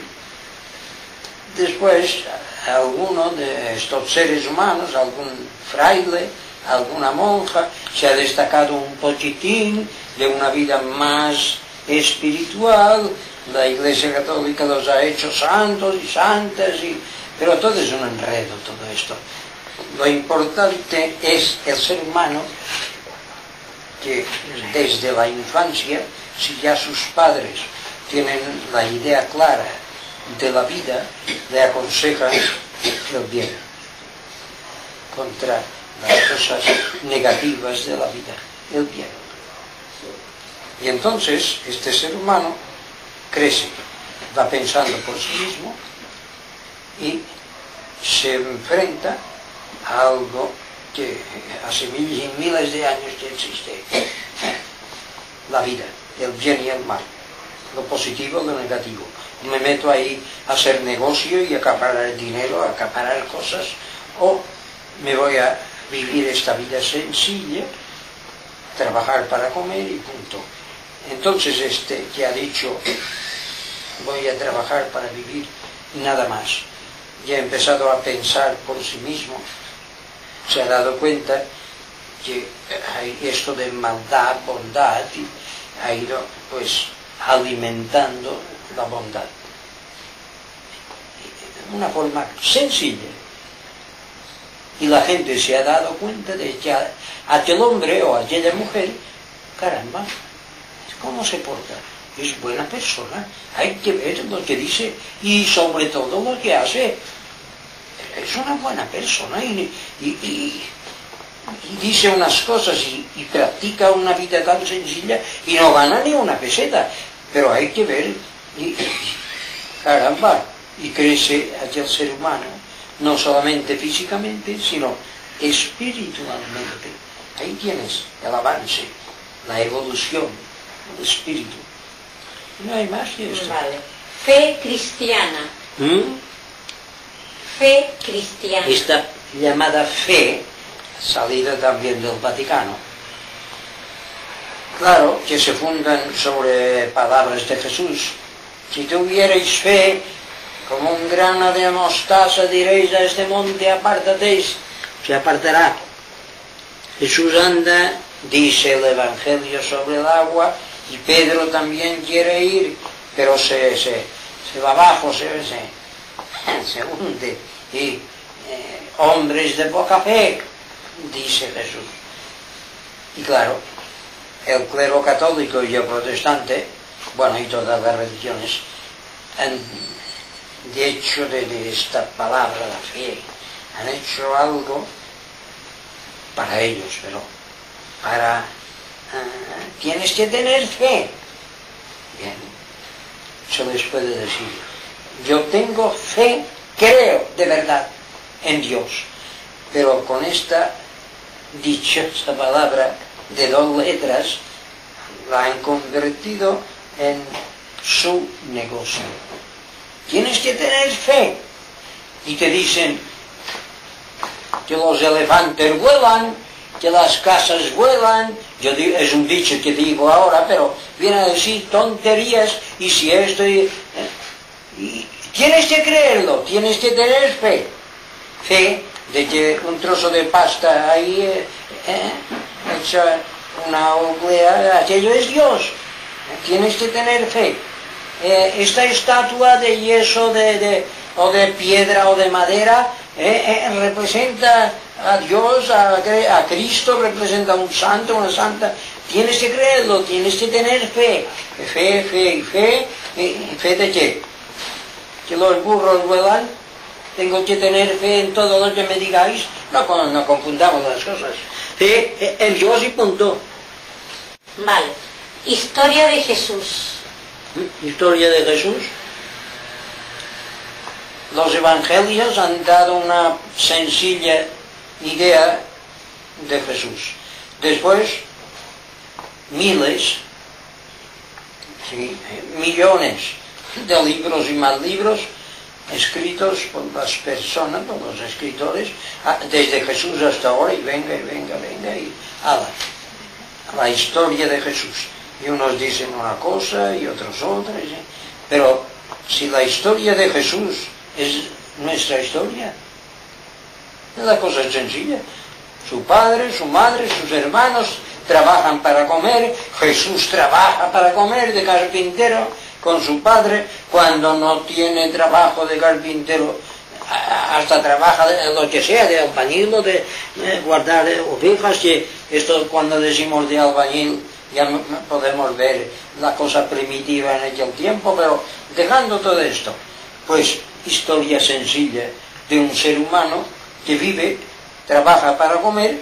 Speaker 3: después alguno de estos seres humanos, algún fraile, alguna monja, se ha destacado un poquitín de una vida más espiritual. La Iglesia Católica los ha hecho santos y santas, pero todo es un enredo, todo esto. Lo importante es el ser humano, que desde la infancia, si ya sus padres tienen la idea clara de la vida, le aconsejan el bien contra las cosas negativas de la vida, el bien. Y entonces este ser humano crece, va pensando por sí mismo y se enfrenta a algo que hace miles y miles de años que existe, la vida, el bien y el mal, lo positivo y lo negativo. Me meto ahí a hacer negocio y acaparar dinero, acaparar cosas, o me voy a vivir esta vida sencilla, trabajar para comer y punto. Entonces este que ha dicho voy a trabajar para vivir nada más, y ha empezado a pensar por sí mismo, se ha dado cuenta que hay esto de maldad, bondad, y ha ido pues alimentando la bondad de una forma sencilla, y la gente se ha dado cuenta de que aquel hombre o aquella mujer, caramba, ¿cómo se porta? Es buena persona, hay que ver lo que dice y sobre todo lo que hace. es una buena persona y dice unas cosas y practica una vida tan sencilla y no gana ni una peseta, pero hay que ver, caramba, y crece allí el ser humano, no solamente físicamente, sino espiritualmente. Ahí tienes el avance, la evolución, el espíritu. No hay más que esto.
Speaker 1: Vale. Fe cristiana. Fe cristiana.
Speaker 3: Esta llamada fe, salida también del Vaticano, claro que se fundan sobre palabras de Jesús. Si tuvierais fe, como un grano de mostaza, diréis a este monte, apártate, se apartará. Jesús anda, dice el Evangelio, sobre el agua, y Pedro también quiere ir, pero se va abajo, se hunde. Y hombres de poca fe, dice Jesús. Y claro, el clero católico y el protestante, bueno, y todas las religiones, han hecho de esta palabra, la fe, han hecho algo para ellos, pero para... tienes que tener fe. Bien, se les puede decir, yo tengo fe, creo de verdad en Dios, pero con esta dichosa palabra de 2 letras la han convertido en su negocio. Tienes que tener fe. Y te dicen que los elefantes vuelan, que las casas vuelan. Es un dicho que digo ahora, pero viene a decir tonterías. Y si esto... y tienes que creerlo, tienes que tener fe. Fe de que un trozo de pasta ahí hecha una oblea, aquello es Dios. Tienes que tener fe. Esta estatua de yeso o de piedra o de madera representa a Dios, a Cristo, representa a un santo, una santa. Tienes que creerlo, tienes que tener fe. Fe de qué? Que los burros vuelan. Tengo que tener fe en todo lo que me digáis. No confundamos las cosas. Fe en Dios y punto.
Speaker 1: Vale. Historia de Jesús.
Speaker 3: Historia de Jesús. Los evangelios han dado una sencilla idea de Jesús. Después, miles, sí, millones de libros y más libros escritos por las personas, por los escritores, desde Jesús hasta ahora, y venga, y ala, la historia de Jesús. Y unos dicen una cosa y otros otra, pero si la historia de Jesús es nuestra historia, la cosa es sencilla. Su padre, su madre, sus hermanos trabajan para comer. Jesús trabaja para comer de carpintero con su padre. Cuando no tiene trabajo de carpintero, hasta trabaja de lo que sea, de albañil o de guardar ovejas, que esto cuando decimos de albañil ya podemos ver la cosa primitiva en aquel tiempo, pero dejando todo esto, pues historia sencilla de un ser humano que vive, trabaja para comer,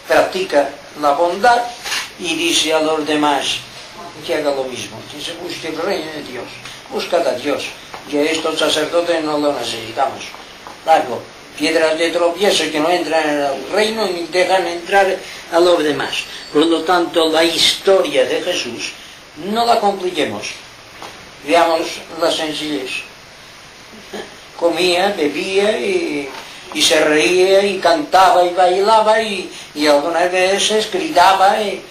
Speaker 3: practica la bondad y dice a los demás que haga lo mismo, que se busque el reino de Dios, buscad a Dios, que estos sacerdotes no lo necesitamos. Largo, piedras de tropiezo que no entran en el reino ni dejan entrar a los demás. Por lo tanto, la historia de Jesús no la compliquemos, veamos la sencillez. Comía, bebía y se reía y cantaba y bailaba y algunas veces gritaba y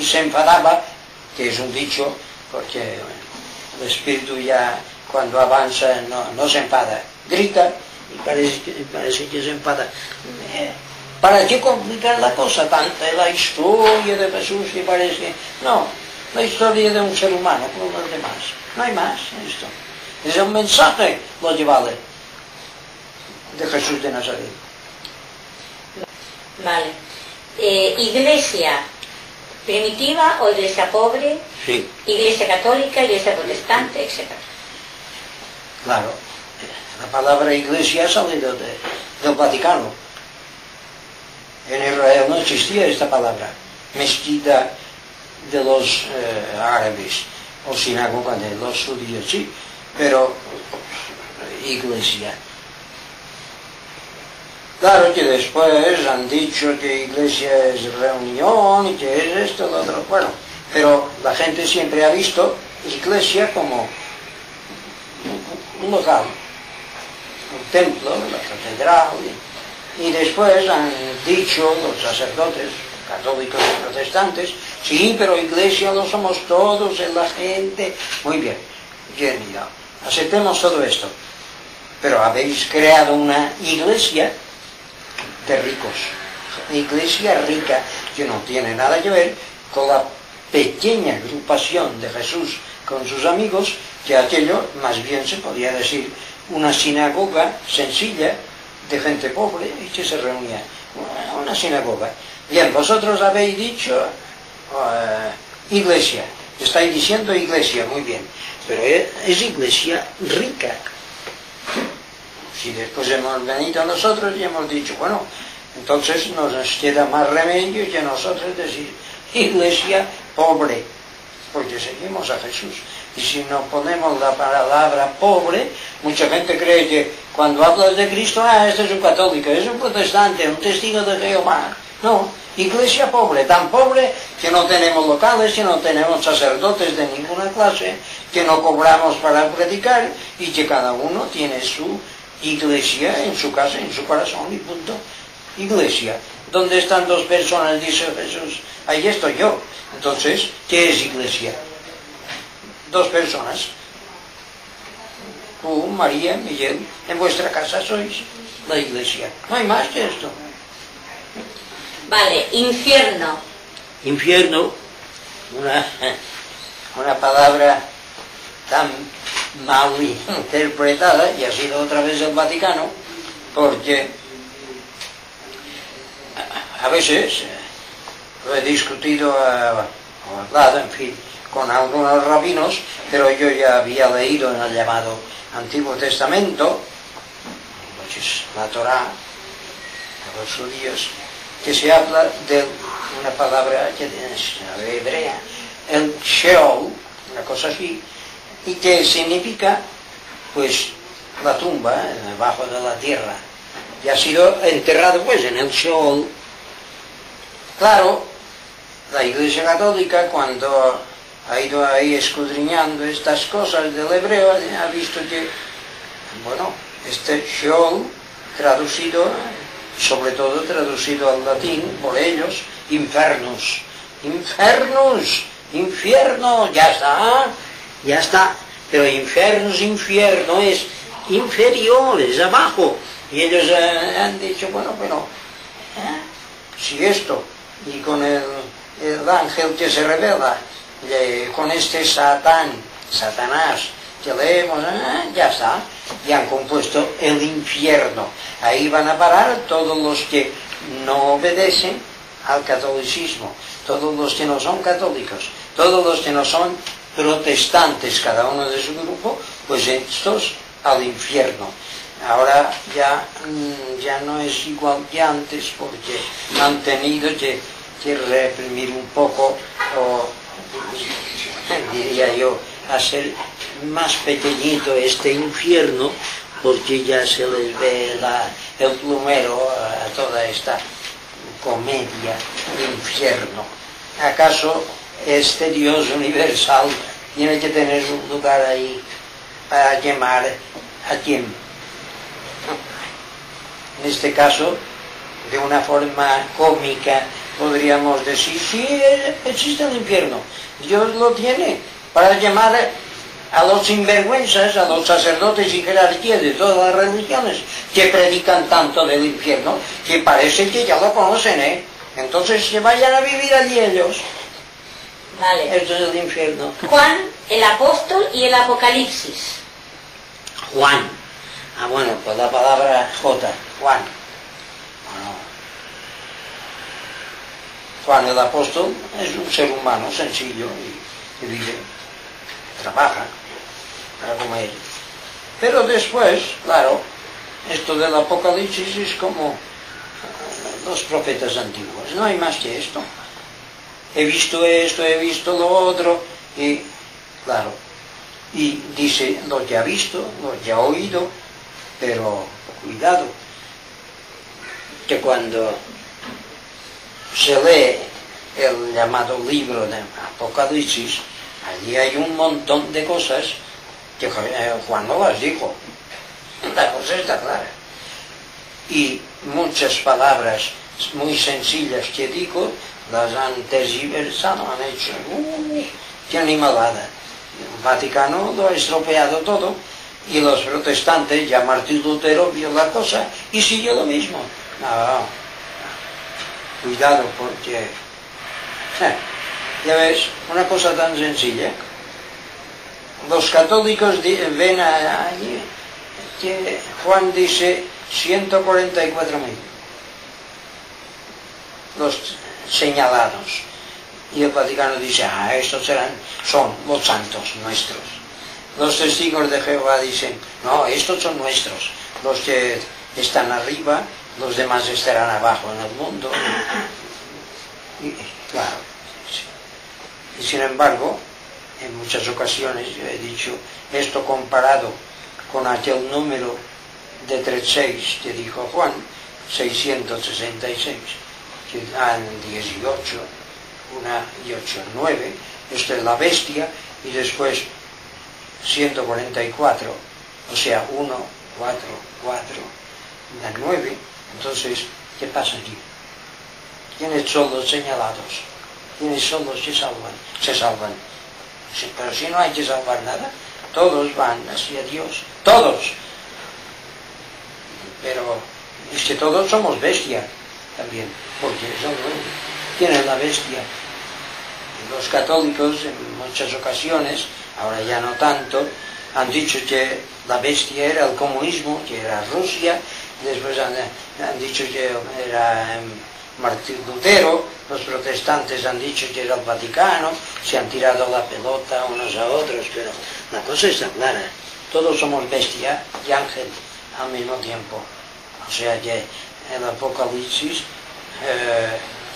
Speaker 3: se enfadaba, que es un dicho, porque el espíritu ya cuando avanza no se enfada, grita y parece que se enfada. ¿Para qué complicar la cosa? Tanta la historia de Jesús que parece... No, la historia de un ser humano como los demás. No hay más en esto. Es el mensaje lo que vale de Jesús de Nazaret.
Speaker 1: Vale. Iglesia primitiva o iglesia pobre,
Speaker 3: Sí,
Speaker 1: iglesia católica, iglesia protestante, etc.
Speaker 3: claro. La palabra iglesia ha salido del Vaticano. En Israel no existía esta palabra. Mezquita de los árabes o sinagoga de los judíos, sí, pero iglesia. Claro que después han dicho que iglesia es reunión y que es esto, lo otro, bueno, pero la gente siempre ha visto iglesia como un local, un templo, la catedral, y después han dicho los sacerdotes católicos y protestantes, sí, pero iglesia lo somos todos, es la gente, muy bien, bien, ya, aceptemos todo esto, pero habéis creado una iglesia de ricos, una iglesia rica que no tiene nada que ver con la pequeña agrupación de Jesús con sus amigos, que aquello más bien se podría decir una sinagoga sencilla de gente pobre y que se reunía, una sinagoga. Bien, vosotros habéis dicho iglesia, estáis diciendo iglesia, muy bien, pero es iglesia rica. Si después hemos venido nosotros y hemos dicho, bueno, entonces nos queda más remedio que nosotros decir iglesia pobre, porque seguimos a Jesús. Y si no ponemos la palabra pobre, mucha gente cree que cuando hablas de Cristo, este es un católico, es un protestante, un testigo de Jehová. No, iglesia pobre, tan pobre que no tenemos locales, que no tenemos sacerdotes de ninguna clase, que no cobramos para predicar y que cada uno tiene su iglesia en su casa, en su corazón y punto. Iglesia. ¿Dónde están dos personas? Dice Jesús. Ahí estoy yo. Entonces, ¿qué es iglesia? Dos personas. Tú, María, Miguel, en vuestra casa sois la iglesia. No hay más que esto.
Speaker 1: Vale, infierno.
Speaker 3: Infierno, una palabra tan mal interpretada, y ha sido otra vez el Vaticano, porque a veces lo he discutido o hablado, en fin, con algunos rabinos, pero yo ya había leído en el llamado Antiguo Testamento, que es la Torá de los judíos, que se habla de una palabra que es hebrea, el Sheol, una cosa así, y que significa, pues, la tumba, debajo de la tierra, y ha sido enterrado, pues, en el Sheol. Claro, la Iglesia Católica, cuando ha ido ahí escudriñando estas cosas del hebreo, ha visto que, bueno, este Sheol, traducido, sobre todo traducido al latín por ellos, infernus, infernus, infierno, ya está, pero infernus, infierno es inferior, es abajo, y ellos han dicho, bueno, pero si esto, y con el ángel que se revela, con este Satanás, que leemos, ya está, y han compuesto el infierno. Ahí van a parar todos los que no obedecen al catolicismo, todos los que no son católicos, todos los que no son protestantes, cada uno de su grupo, pues estos al infierno. Ahora ya no es igual que antes, porque han tenido que reprimir un poco, o diría yo, hacer más pequeñito este infierno, porque ya se les ve el plumero a toda esta comedia de infierno. ¿Acaso este Dios universal tiene que tener un lugar ahí para quemar a quién? En este caso, de una forma cómica, podríamos decir, sí, existe el infierno, Dios lo tiene para llamar a los sinvergüenzas, a los sacerdotes y jerarquías de todas las religiones que predican tanto del infierno, que parece que ya lo conocen, entonces que vayan a vivir allí ellos.
Speaker 1: Vale.
Speaker 3: Esto es el infierno.
Speaker 1: Juan, el apóstol y el Apocalipsis.
Speaker 3: Juan. Bueno, pues la palabra J, Juan. Bueno, Juan el apóstol es un ser humano sencillo y vive, trabaja para comer. Pero después, claro, esto del Apocalipsis es como los profetas antiguos, no hay más que esto. He visto esto, he visto lo otro, y claro, y dice lo que ha visto, lo que ha oído, pero cuidado, que cuando se lee el llamado libro de Apocalipsis, allí hay un montón de cosas que Juan no las dijo. La cosa está clara. Y muchas palabras muy sencillas que dijo, las han tergiversado, han hecho, qué animalada. El Vaticano lo ha estropeado todo, y los protestantes, ya Martín Lutero vio la cosa y siguió lo mismo. No, cuidado, porque ya ves, una cosa tan sencilla. Los católicos ven allí que Juan dice 144.000, los señalados, y el Vaticano dice, estos son los santos nuestros. Los testigos de Jehová dicen, no, estos son nuestros, los que están arriba, los demás estarán abajo en el mundo. Y claro, y sin embargo, en muchas ocasiones yo he dicho esto comparado con aquel número de 36 que dijo Juan, 666, que dan 18, 1 y 8, 9, esto es la bestia, y después 144, o sea, 1, 4, 4, da 9, entonces, ¿qué pasa aquí? ¿Quiénes son los señalados? ¿Quiénes son los que salvan? Se salvan. Sí, pero si no hay que salvar nada, todos van hacia Dios, todos. Pero es que todos somos bestia también, porque ¿quién es la bestia? Los católicos en muchas ocasiones, ahora ya no tanto, han dicho que la bestia era el comunismo, que era Rusia, después han dicho que era Martín Lutero, los protestantes han dicho que era el Vaticano, se han tirado la pelota unos a otros, pero la cosa está clara, todos somos bestia y ángel al mismo tiempo. O sea que el Apocalipsis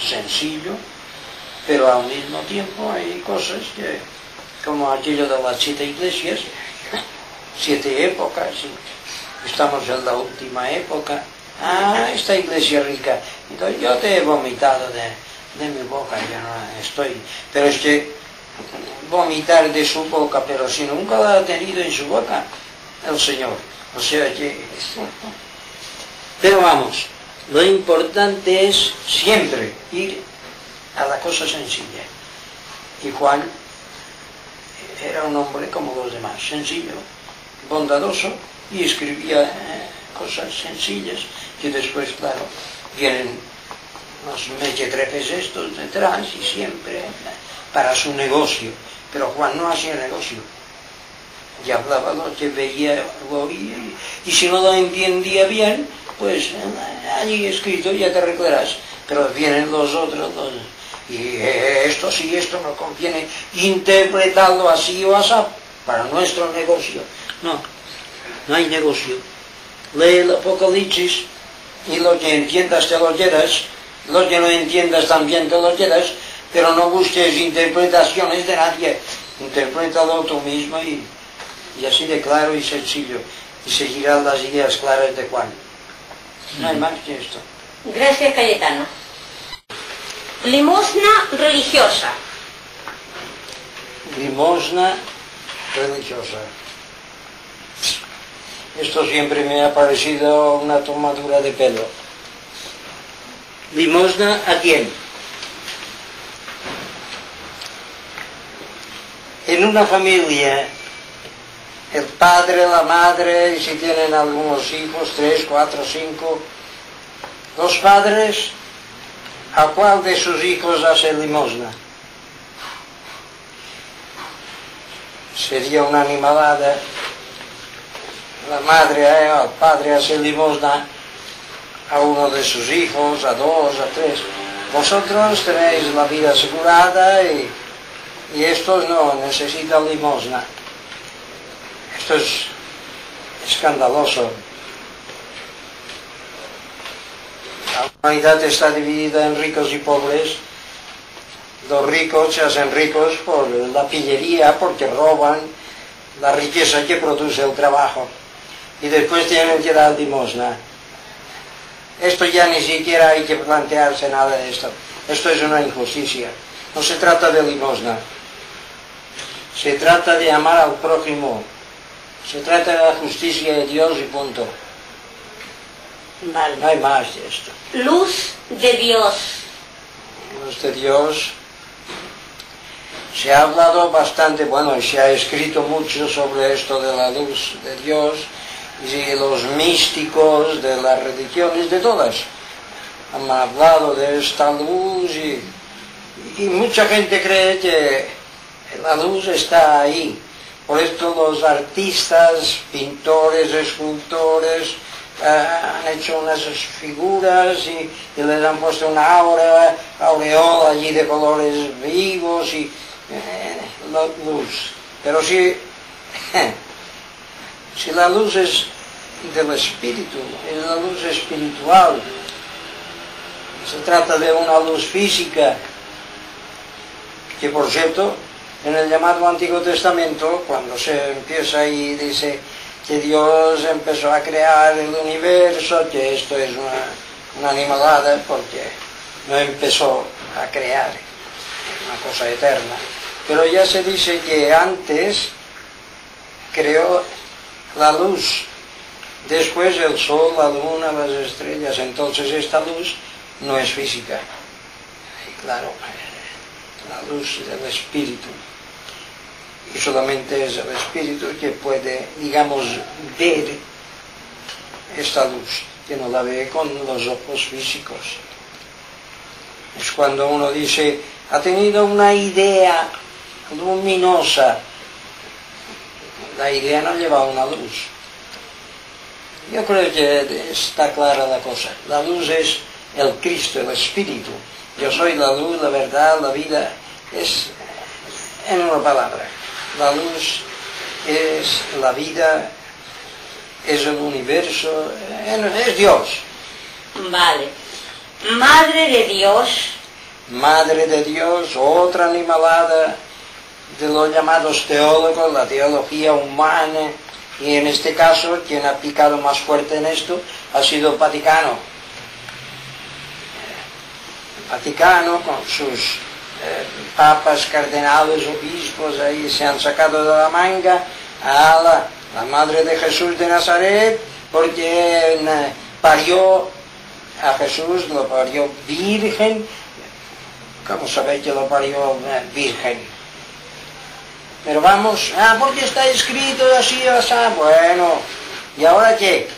Speaker 3: sencillo, pero al mismo tiempo hay cosas que, como aquello de las 7 iglesias, 7 épocas, estamos en la última época. Esta iglesia rica, entonces yo te he vomitado de mi boca, yo no estoy, pero es que vomitar de su boca, pero si nunca la ha tenido en su boca el Señor, o sea que, pero vamos, lo importante es siempre ir a la cosa sencilla, y Juan era un hombre como los demás, sencillo, bondadoso, y escribía cosas sencillas, que después, claro, vienen los mequetrefes estos detrás y siempre para su negocio. Pero Juan no hacía negocio. Y hablaba lo que veía, lo oía, y si no lo entendía bien, pues allí escrito ya te arreglarás. Pero vienen los otros, y esto sí, esto no conviene interpretarlo así o así para nuestro negocio. No, no hay negocio. Lee el Apocalipsis y lo que entiendas te lo quedas, lo que no entiendas también te lo quedas, pero no busques interpretaciones de nadie, interprétalo tú mismo y así de claro y sencillo, y seguirás las ideas claras de Juan. No hay más que esto.
Speaker 1: Gracias, Cayetano. Limosna religiosa.
Speaker 3: Limosna religiosa. Esto siempre me ha parecido una tomadura de pelo. ¿Limosna a quién? En una familia, el padre, la madre, y si tienen algunos hijos, 3, 4, 5, los padres, ¿a cuál de sus hijos hace limosna? Sería una animalada. La madre, el padre hace limosna a uno de sus hijos, a 2, a 3. Vosotros tenéis la vida asegurada y estos no necesitan limosna. Esto es escandaloso. La humanidad está dividida en ricos y pobres. Los ricos se hacen ricos por la pillería, porque roban la riqueza que produce el trabajo. Y después tienen que dar limosna. Esto ya ni siquiera hay que plantearse nada de esto. Esto es una injusticia. No se trata de limosna. Se trata de amar al prójimo. Se trata de la justicia de Dios y punto.
Speaker 1: Vale.
Speaker 3: No hay más de esto.
Speaker 1: Luz de Dios.
Speaker 3: Luz de Dios. Se ha hablado bastante, bueno, y se ha escrito mucho sobre esto de la luz de Dios, y los místicos de las religiones, de todas. Han hablado de esta luz y mucha gente cree que la luz está ahí. Por esto los artistas, pintores, escultores, han hecho unas figuras y les han puesto una aureola allí de colores vivos y la luz. Pero si la luz es del espíritu, es la luz espiritual, se trata de una luz física, que por cierto, en el llamado Antiguo Testamento, cuando se empieza y dice que Dios empezó a crear el universo, que esto es una animalada, porque no empezó a crear una cosa eterna. Pero ya se dice que antes creó la luz, después el sol, la luna, las estrellas. Entonces esta luz no es física. Y claro, la luz del espíritu. Y solamente es el espíritu que puede, digamos, ver esta luz, que no la ve con los ojos físicos. Es cuando uno dice, ha tenido una idea luminosa. La idea no lleva una luz. Yo creo que está clara la cosa. La luz es el Cristo, el Espíritu. Yo soy la luz, la verdad, la vida. Es, en una palabra, la luz es la vida, es el universo, es Dios.
Speaker 1: Vale. Madre de Dios.
Speaker 3: Madre de Dios, otra animalada de los llamados teólogos, la teología humana, y en este caso quien ha picado más fuerte en esto ha sido el Vaticano. El Vaticano con sus papas, cardenales, obispos, ahí se han sacado de la manga a la Madre de Jesús de Nazaret, porque parió a Jesús, lo parió virgen. ¿Cómo sabéis que lo parió virgen? Pero vamos, porque está escrito así, así. Bueno, ¿y ahora qué?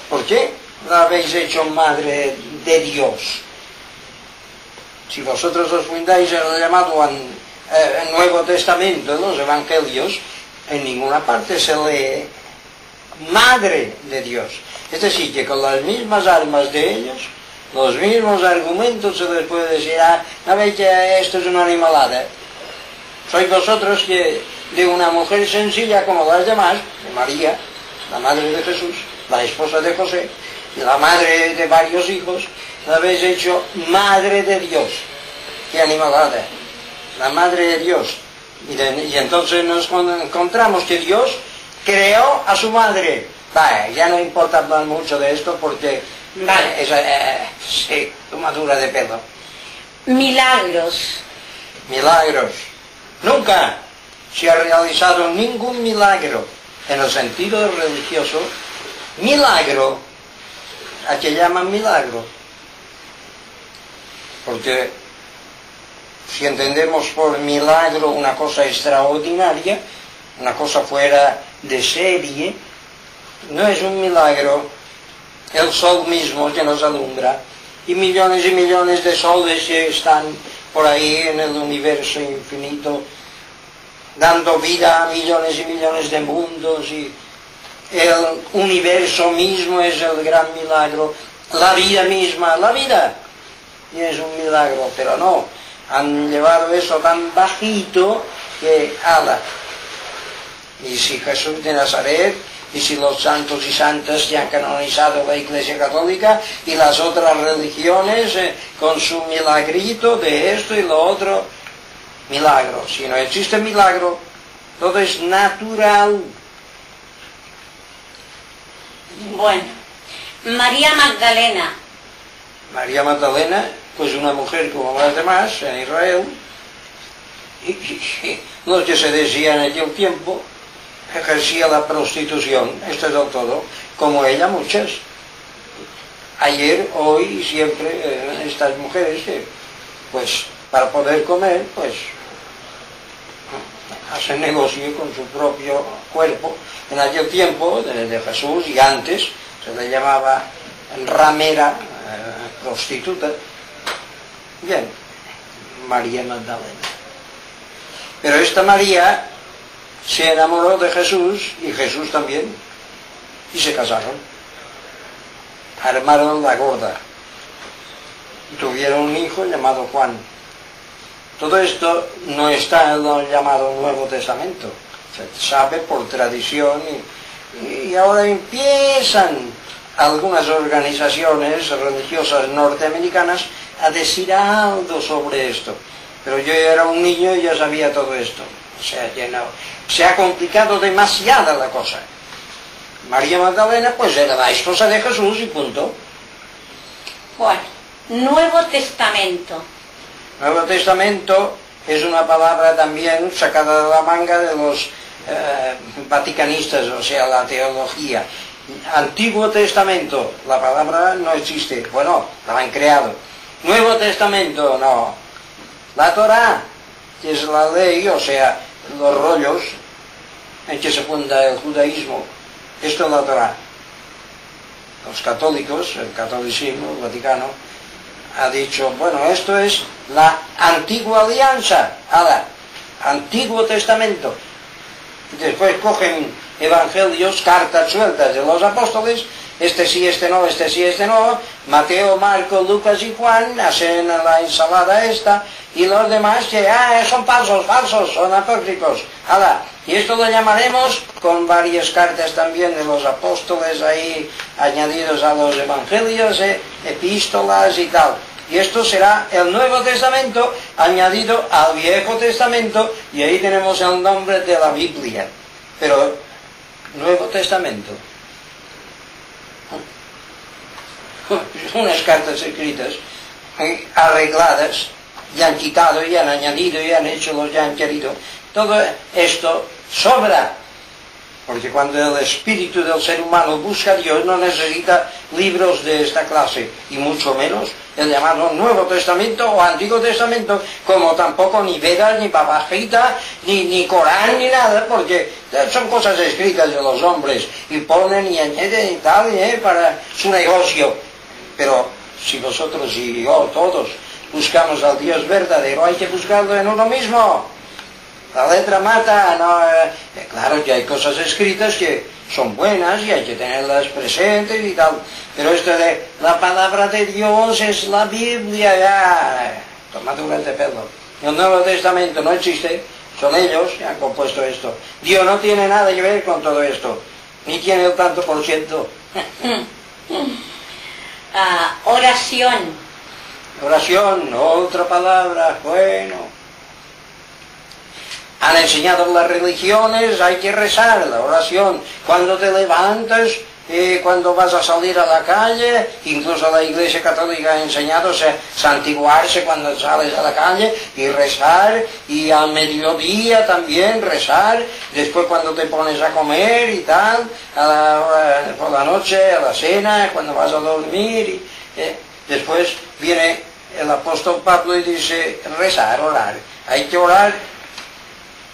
Speaker 3: ¿Por qué la habéis hecho Madre de Dios? Si vosotros os fundáis el llamado Nuevo Testamento, los Evangelios, en ninguna parte se lee Madre de Dios. Es decir, que con las mismas armas de ellos, los mismos argumentos se les puede decir, ¿no veis que esto es una animalada? Sois vosotros que de una mujer sencilla como las demás, de María, la madre de Jesús, la esposa de José, y la madre de varios hijos, la habéis hecho Madre de Dios. ¡Qué animalada! La Madre de Dios. Y entonces nos encontramos que Dios creó a su madre. Vale, ya no importa hablar mucho de esto porque
Speaker 1: Vale.
Speaker 3: sí, tomadura de pelo.
Speaker 1: Milagros.
Speaker 3: Milagros. Nunca se ha realizado ningún milagro en el sentido religioso. Milagro, ¿a qué llaman milagro? Porque si entendemos por milagro una cosa extraordinaria, una cosa fuera de serie, no es un milagro el sol mismo que nos alumbra y millones de soles que están por ahí en el universo infinito, dando vida a millones y millones de mundos, y el universo mismo es el gran milagro, la vida misma, la vida, y es un milagro, pero no, han llevado eso tan bajito que ala. Y si Jesús de Nazaret y si los santos y santas ya han canonizado la Iglesia Católica y las otras religiones con su milagrito de esto y lo otro. Milagro. Si no existe milagro, todo es natural.
Speaker 1: Bueno, María Magdalena.
Speaker 3: María Magdalena, pues una mujer como las demás en Israel, y lo que se decía en aquel tiempo, ejercía la prostitución, esto es todo, como ella muchas. Ayer, hoy y siempre estas mujeres que, pues, para poder comer, pues, hacen negocio con su propio cuerpo. En aquel tiempo, de Jesús y antes, se le llamaba ramera, prostituta. Bien, María Magdalena. Pero esta María se enamoró de Jesús y Jesús también, y se casaron. Armaron la gorda y tuvieron un hijo llamado Juan. Todo esto no está en lo llamado Nuevo Testamento, se sabe por tradición y ahora empiezan algunas organizaciones religiosas norteamericanas a decir algo sobre esto. Pero yo era un niño y ya sabía todo esto. O sea, que no, se ha complicado demasiada la cosa. María Magdalena pues era la esposa de Jesús y punto.
Speaker 1: Bueno, Nuevo Testamento.
Speaker 3: Nuevo Testamento es una palabra también sacada de la manga de los vaticanistas, o sea, la teología. Antiguo Testamento, la palabra no existe, bueno, la han creado. Nuevo Testamento, no. La Torá, que es la ley, o sea, los rollos en que se funda el judaísmo, esto es la Torá. Los católicos, el catolicismo, el Vaticano, ha dicho, bueno, esto es la antigua alianza, ahora, Antiguo Testamento. Después cogen evangelios, cartas sueltas de los apóstoles, este sí, este no, este sí, este no, Mateo, Marco, Lucas y Juan, hacen la ensalada esta, y los demás que, son falsos, son apócrifos. Ahora, y esto lo llamaremos con varias cartas también de los apóstoles ahí añadidos a los evangelios, epístolas y tal. Y esto será el Nuevo Testamento añadido al Viejo Testamento, y ahí tenemos el nombre de la Biblia. Pero, Nuevo Testamento. Unas cartas escritas, arregladas, y han quitado, y han añadido, y han hecho lo que han querido. Todo esto sobra. Porque cuando el espíritu del ser humano busca a Dios, no necesita libros de esta clase, y mucho menos el llamado Nuevo Testamento o Antiguo Testamento, como tampoco ni Vedas, ni Bhagavad Gita, ni Corán, ni nada, porque son cosas escritas de los hombres, y ponen y añaden y tal, para su negocio. Pero si vosotros y yo, todos, buscamos al Dios verdadero, hay que buscarlo en uno mismo. La letra mata, no, claro que hay cosas escritas que son buenas y hay que tenerlas presentes y tal, pero esto de la palabra de Dios es la Biblia, ya, tomadura de pelo. El Nuevo Testamento no existe, son ellos que han compuesto esto. Dios no tiene nada que ver con todo esto, ni tiene el tanto por ciento.
Speaker 1: Oración.
Speaker 3: Oración, otra palabra, bueno. Han enseñado las religiones, hay que rezar la oración. Cuando te levantas, cuando vas a salir a la calle, incluso la Iglesia Católica ha enseñado santiguarse cuando sales a la calle y rezar, y al mediodía también rezar, después cuando te pones a comer y tal, por la noche, a la cena, cuando vas a dormir. Después viene el apóstol Pablo y dice rezar, orar. Hay que orar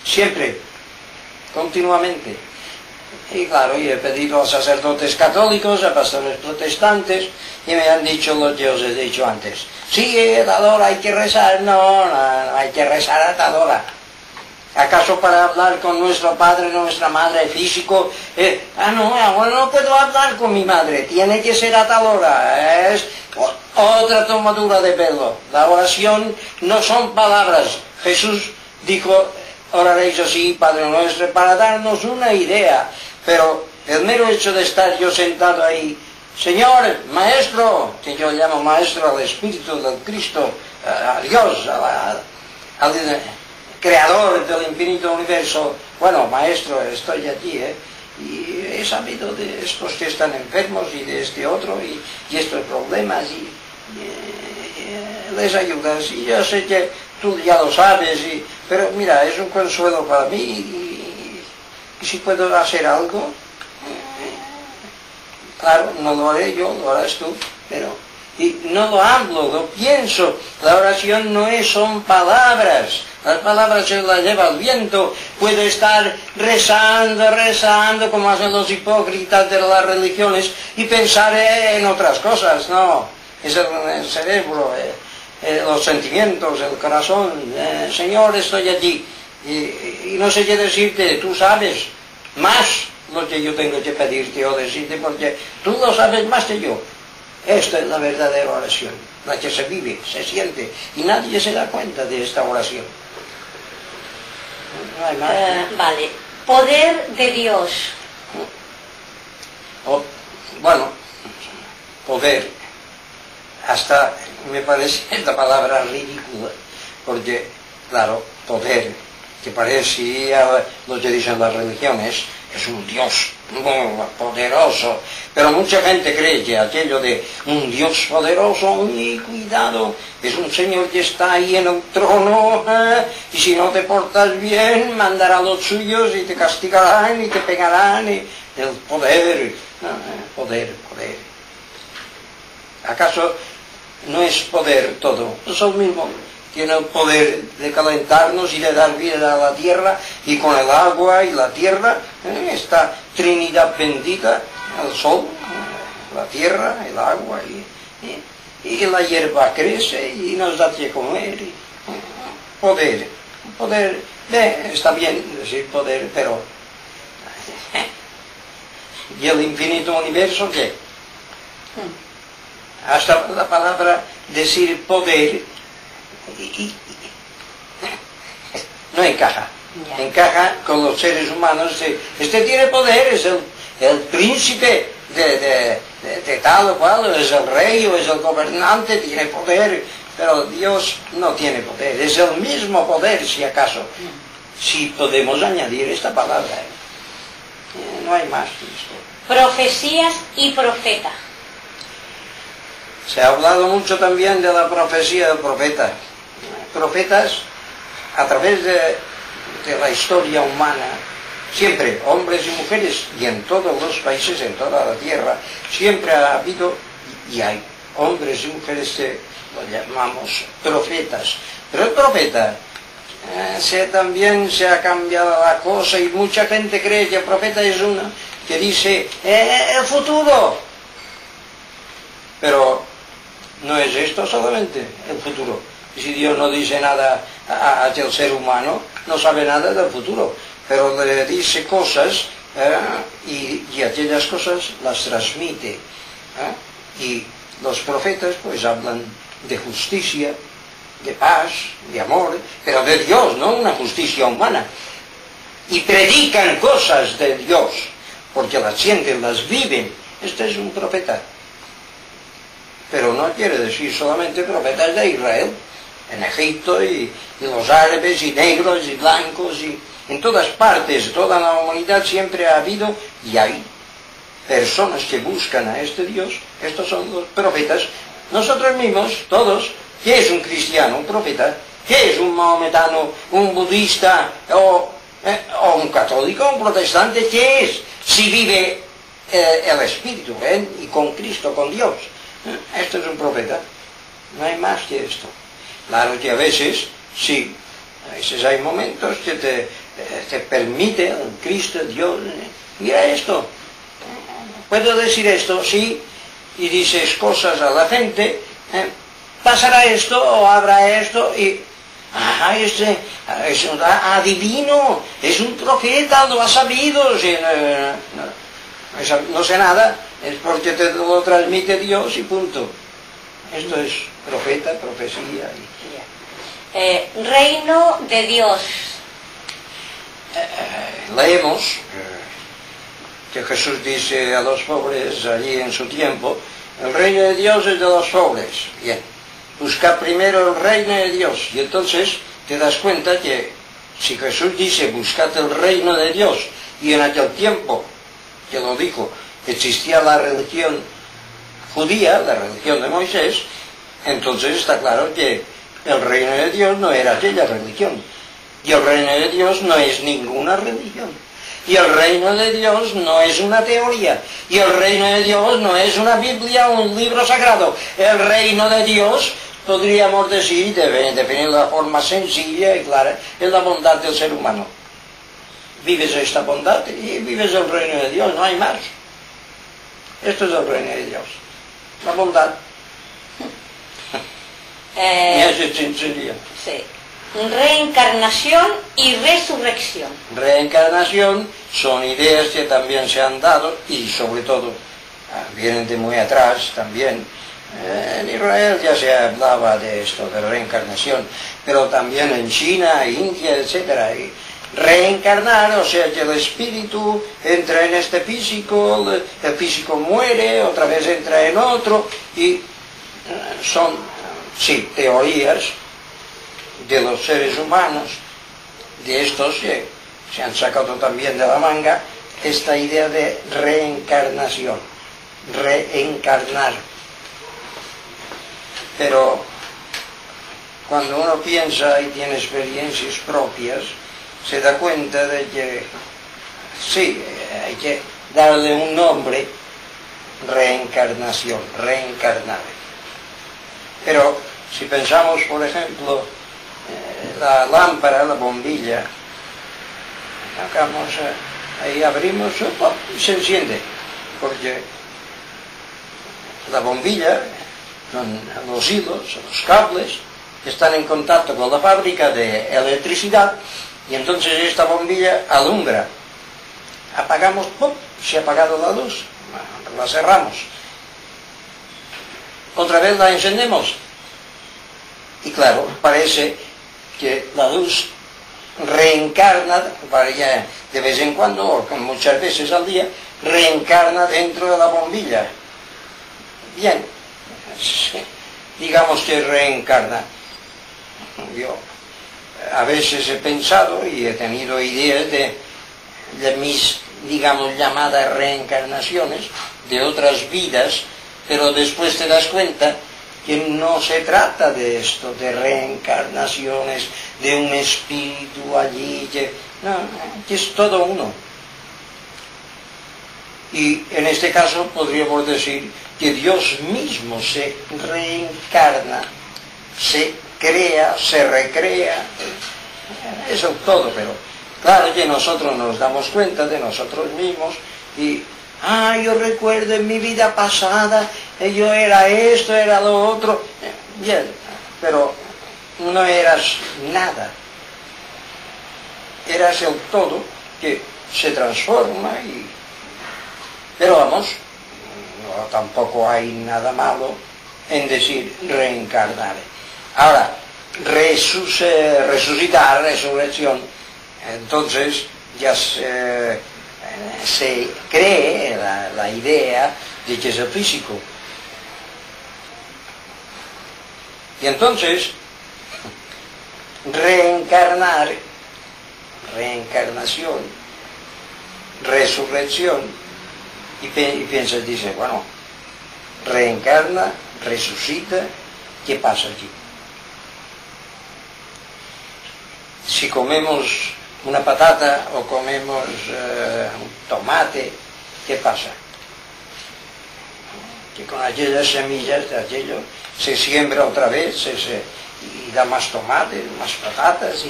Speaker 3: siempre, continuamente. Y claro, y he pedido a sacerdotes católicos, a pastores protestantes, y me han dicho lo que os he dicho antes. Sí, a tal hora hay que rezar. No, hay que rezar a tal hora. ¿Acaso para hablar con nuestro padre, nuestra madre físico? No, ahora no puedo hablar con mi madre, tiene que ser a tal hora. Es otra tomadura de pelo. La oración no son palabras. Jesús dijo, oraréis así, Padre nuestro, para darnos una idea, pero El mero hecho de estar yo sentado ahí, Señor, Maestro, que yo llamo Maestro al Espíritu del Cristo, a Dios, al Creador del infinito universo, bueno, Maestro, estoy aquí, y he sabido de estos que están enfermos y de este otro y estos problemas y les ayudas, y yo sé que tú ya lo sabes, pero mira, es un consuelo para mí y si puedo hacer algo, claro, no lo haré yo, lo harás tú, pero y no lo hablo, lo pienso. La oración no son palabras, las palabras se las lleva el viento. Puedo estar rezando como hacen los hipócritas de las religiones y pensar en otras cosas. No, es el cerebro, los sentimientos, el corazón. Señor, estoy allí y no sé qué decirte, tú sabes más lo que yo tengo que pedirte o decirte, porque tú lo sabes más que yo. Esta es la verdadera oración, la que se vive, se siente, y nadie se da cuenta de esta oración. No hay más.
Speaker 1: Vale. Poder de Dios.
Speaker 3: Bueno, poder. Hasta me parece esta palabra ridícula, porque, claro, poder, que parece lo que dicen las religiones, es un Dios poderoso, pero mucha gente cree que aquello de un Dios poderoso, y cuidado, es un Señor que está ahí en el trono, y si no te portas bien, mandará a los suyos y te castigarán y te pegarán, y el poder, poder. ¿Acaso no es poder todo? Es el mismo. Tiene el poder de calentarnos y de dar vida a la tierra, y con el agua y la tierra, esta Trinidad bendita, el sol, la tierra, el agua, y la hierba crece y nos da que comer. Poder, está bien decir poder, pero ¿y el infinito universo qué? Hasta la palabra decir poder no encaja. Encaja con los seres humanos. Este tiene poder, es el príncipe de tal o cual, es el rey o es el gobernante, tiene poder, pero Dios no tiene poder, es el mismo poder, si acaso, si podemos añadir esta palabra. No hay más que esto.
Speaker 1: Profecías y profeta.
Speaker 3: Se ha hablado mucho también de la profecía del profeta. Profetas, a través de la historia humana, siempre, hombres y mujeres, y en todos los países, en toda la tierra, siempre ha habido y hay hombres y mujeres que lo llamamos profetas. Pero el profeta, también se ha cambiado la cosa, y mucha gente cree que el profeta es uno que dice el futuro. Pero no es esto solamente el futuro. Y si Dios no dice nada al ser humano, no sabe nada del futuro, pero le dice cosas y aquellas cosas las transmite. Y los profetas pues hablan de justicia, de paz, de amor, pero de Dios, no una justicia humana. Y predican cosas de Dios, porque las sienten, las viven. Este es un profeta. Pero no quiere decir solamente profetas de Israel. En Egipto y los árabes y negros y blancos y en todas partes, toda la humanidad siempre ha habido y hay personas que buscan a este Dios. Estos son los profetas. Nosotros mismos, todos, ¿qué es un cristiano, un profeta? ¿Qué es un maometano, un budista o un católico, un protestante? ¿Qué es? Si vive el Espíritu y con Cristo, con Dios. Esto es un profeta. No hay más que esto. Claro que a veces, sí, a veces hay momentos que te permite el Cristo, Dios, mira esto, puedo decir esto, sí, y dices cosas a la gente, pasará esto o habrá esto, y este es un adivino, es un profeta, lo ha sabido, si, no sé nada, es porque te lo transmite Dios y punto. Esto es profeta, profecía.
Speaker 1: Reino de Dios.
Speaker 3: Leemos que Jesús dice a los pobres allí en su tiempo, el reino de Dios es de los pobres. Bien, busca primero el reino de Dios, y entonces te das cuenta que si Jesús dice buscad el reino de Dios, y en aquel tiempo que lo dijo existía la religión judía, la religión de Moisés, entonces está claro que el reino de Dios no era aquella religión, y el reino de Dios no es ninguna religión, y el reino de Dios no es una teoría, y el reino de Dios no es una Biblia o un libro sagrado. El reino de Dios, podríamos decir, definirlo de forma sencilla y clara, es la bondad del ser humano. Vives esta bondad y vives el reino de Dios, no hay más. Esto es el reino de Dios, la bondad. Y eso es sencillo.
Speaker 1: Sí. Reencarnación y resurrección.
Speaker 3: Reencarnación son ideas que también se han dado y sobre todo vienen de muy atrás también. En Israel ya se hablaba de esto, de reencarnación, pero también en China, India, etc. Y reencarnar, o sea que el espíritu entra en este físico, el físico muere, otra vez entra en otro, y son, sí, teorías de los seres humanos, de estos que se han sacado también de la manga, esta idea de reencarnación, reencarnar. Pero cuando uno piensa y tiene experiencias propias, se da cuenta de que sí, hay que darle un nombre, reencarnación, reencarnar. Pero si pensamos, por ejemplo, la lámpara, la bombilla, sacamos, ahí abrimos y se enciende, porque la bombilla, con los hilos, los cables, están en contacto con la fábrica de electricidad, y entonces esta bombilla alumbra. Apagamos, ¡pum!, se ha apagado la luz, la cerramos. Otra vez la encendemos, y claro, parece que la luz reencarna, de vez en cuando, o muchas veces al día, reencarna dentro de la bombilla. Bien, digamos que reencarna. Yo a veces he pensado y he tenido ideas de mis, digamos, llamadas reencarnaciones, de otras vidas, pero después te das cuenta que no se trata de esto, de reencarnaciones, de un espíritu allí, que es todo uno. Y en este caso podríamos decir que Dios mismo se reencarna, se crea, se recrea, eso es todo, pero claro que nosotros nos damos cuenta de nosotros mismos y yo recuerdo en mi vida pasada, yo era esto, era lo otro. Bien, pero no eras nada. Eras el todo que se transforma y... Pero vamos, no, tampoco hay nada malo en decir reencarnar. Ahora, resucitar, resurrección, entonces ya se cree la idea de que es el físico. Y entonces, reencarnar, reencarnación, resurrección, y piensas, dice, bueno, reencarna, resucita, ¿qué pasa aquí? Si comemos una patata o comemos un tomate, ¿qué pasa? Que con aquellas semillas de aquello se siembra otra vez y da más tomates, más patatas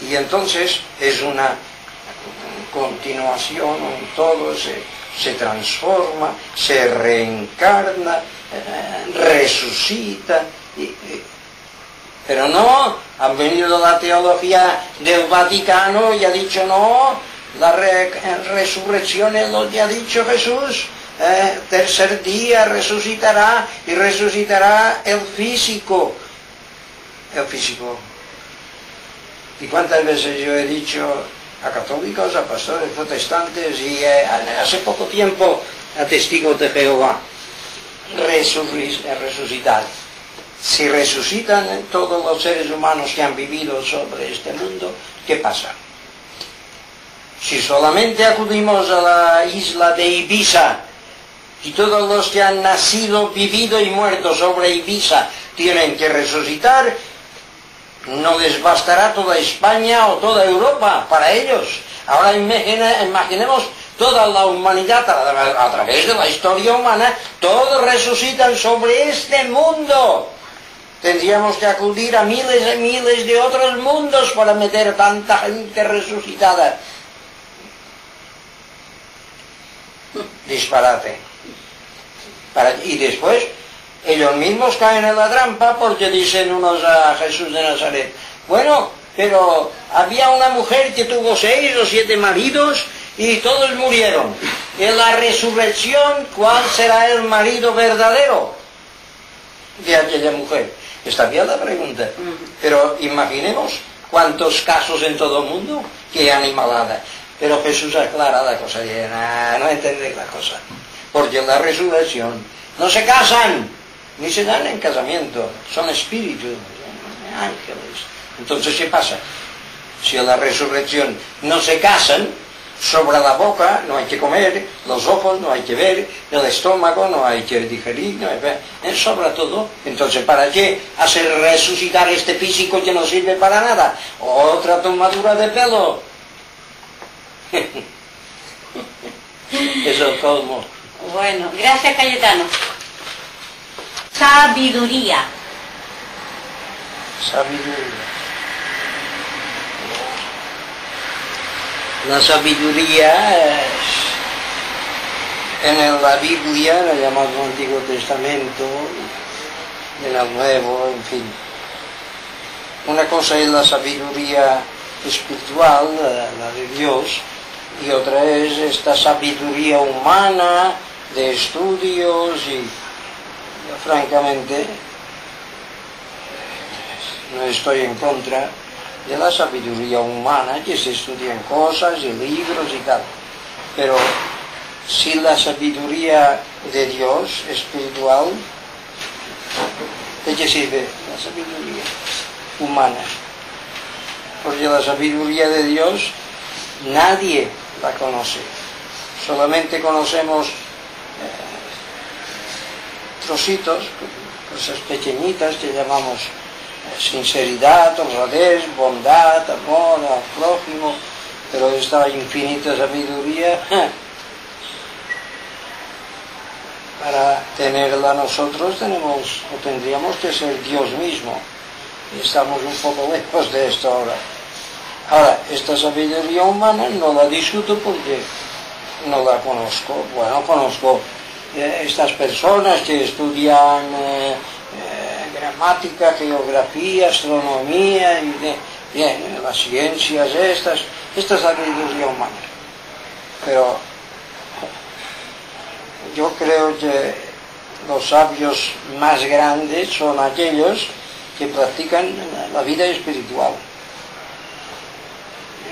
Speaker 3: y entonces es una continuación, un todo se transforma, se reencarna, resucita pero no, han venido la teología del Vaticano y ha dicho no, la resurrección es lo que ha dicho Jesús, tercer día resucitará y resucitará el físico. El físico. ¿Y cuántas veces yo he dicho a católicos, a pastores protestantes y hace poco tiempo a testigos de Jehová, resucitar. Si resucitan todos los seres humanos que han vivido sobre este mundo, ¿qué pasa? Si solamente acudimos a la isla de Ibiza y todos los que han nacido, vivido y muerto sobre Ibiza tienen que resucitar, no les bastará toda España o toda Europa para ellos. Ahora imaginemos toda la humanidad a través de la historia humana, todos resucitan sobre este mundo. Tendríamos que acudir a miles y miles de otros mundos para meter tanta gente resucitada. Disparate. Y después ellos mismos caen en la trampa porque dicen unos a Jesús de Nazaret: bueno, pero había una mujer que tuvo 6 o 7 maridos y todos murieron. En la resurrección, ¿cuál será el marido verdadero de aquella mujer? Está bien la pregunta, pero imaginemos cuántos casos en todo el mundo. Qué animalada. Pero Jesús aclara la cosa, y no entendéis la cosa, porque en la resurrección no se casan, ni se dan en casamiento, son espíritus, ángeles. Entonces, ¿qué pasa? Si en la resurrección no se casan, sobra la boca, no hay que comer, los ojos no hay que ver, el estómago no hay que digerir, sobra todo. Entonces, ¿para qué hacer resucitar este físico que no sirve para nada? Otra tomadura de pelo. Eso es colmo.
Speaker 1: Bueno, gracias, Cayetano. Sabiduría.
Speaker 3: Sabiduría. La sabiduría en la Biblia, en el llamado Antiguo Testamento, en el Nuevo, en fin. Una cosa es la sabiduría espiritual, la de Dios, y otra es esta sabiduría humana de estudios y, francamente, no estoy en contra de la sabiduría humana, que se estudian cosas y libros y tal, pero si la sabiduría de Dios espiritual, ¿de qué sirve la sabiduría humana? Porque la sabiduría de Dios nadie la conoce, solamente conocemos trocitos, cosas pequeñitas que llamamos sinceridad, honradez, bondad, amor al prójimo, pero esta infinita sabiduría, para tenerla nosotros tendríamos que ser Dios mismo, y estamos un poco lejos de esto ahora. Ahora, esta sabiduría humana no la discuto porque no la conozco. Bueno, conozco estas personas que estudian gramática, geografía, astronomía, y bien, las ciencias esta sabiduría humana. Pero yo creo que los sabios más grandes son aquellos que practican la vida espiritual.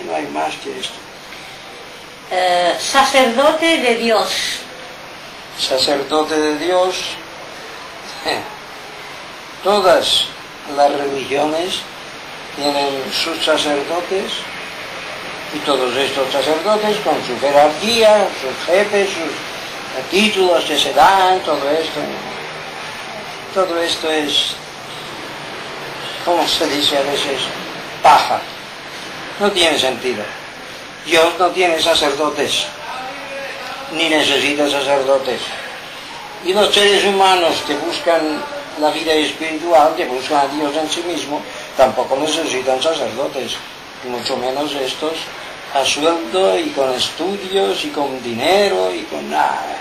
Speaker 3: No hay más que esto.
Speaker 1: Sacerdote de Dios.
Speaker 3: Sacerdote de Dios. Todas las religiones tienen sus sacerdotes, y todos estos sacerdotes con su jerarquía, sus jefes, sus títulos que se dan, todo esto es, ¿cómo se dice a veces? Paja. No tiene sentido. Dios no tiene sacerdotes, ni necesita sacerdotes. Y los seres humanos que buscan la vida espiritual, que buscan a Dios en sí mismo, tampoco necesitan sacerdotes, y mucho menos estos a sueldo y con estudios y con dinero y con nada.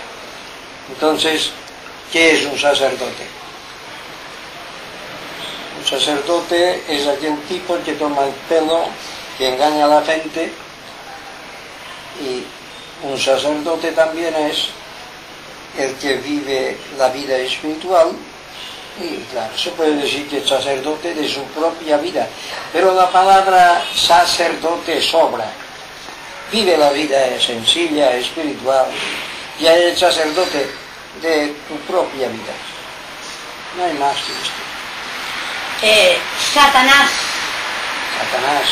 Speaker 3: Entonces, ¿qué es un sacerdote? Un sacerdote es aquel tipo que toma el pelo, que engaña a la gente, y un sacerdote también es el que vive la vida espiritual, y claro, se puede decir que es sacerdote de su propia vida, pero la palabra sacerdote sobra, vive la vida sencilla, espiritual, y eres el sacerdote de tu propia vida. No hay más que esto.
Speaker 1: Satanás.
Speaker 3: Satanás.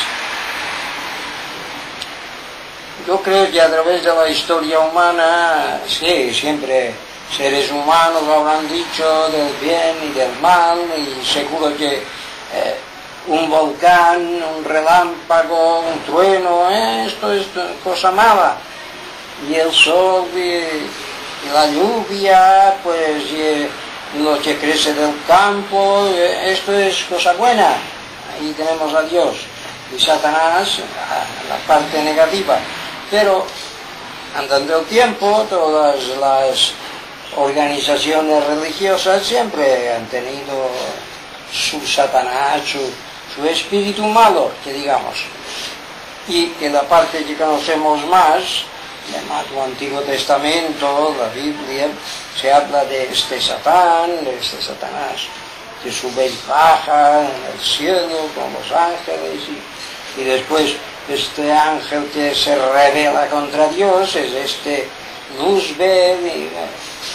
Speaker 3: Yo creo que a través de la historia humana, sí, siempre seres humanos habrán dicho del bien y del mal, y seguro que un volcán, un relámpago, un trueno, esto es cosa mala. Y el sol y la lluvia, pues y lo que crece del campo, esto es cosa buena. Ahí tenemos a Dios. Y Satanás, la parte negativa. Pero andando el tiempo, todas las organizaciones religiosas siempre han tenido su Satanás, su espíritu malo, que digamos. Y en la parte que conocemos más, llamado Antiguo Testamento, la Biblia, se habla de este Satanás, que sube y baja en el cielo con los ángeles, y después este ángel que se revela contra Dios es este Luzbel, y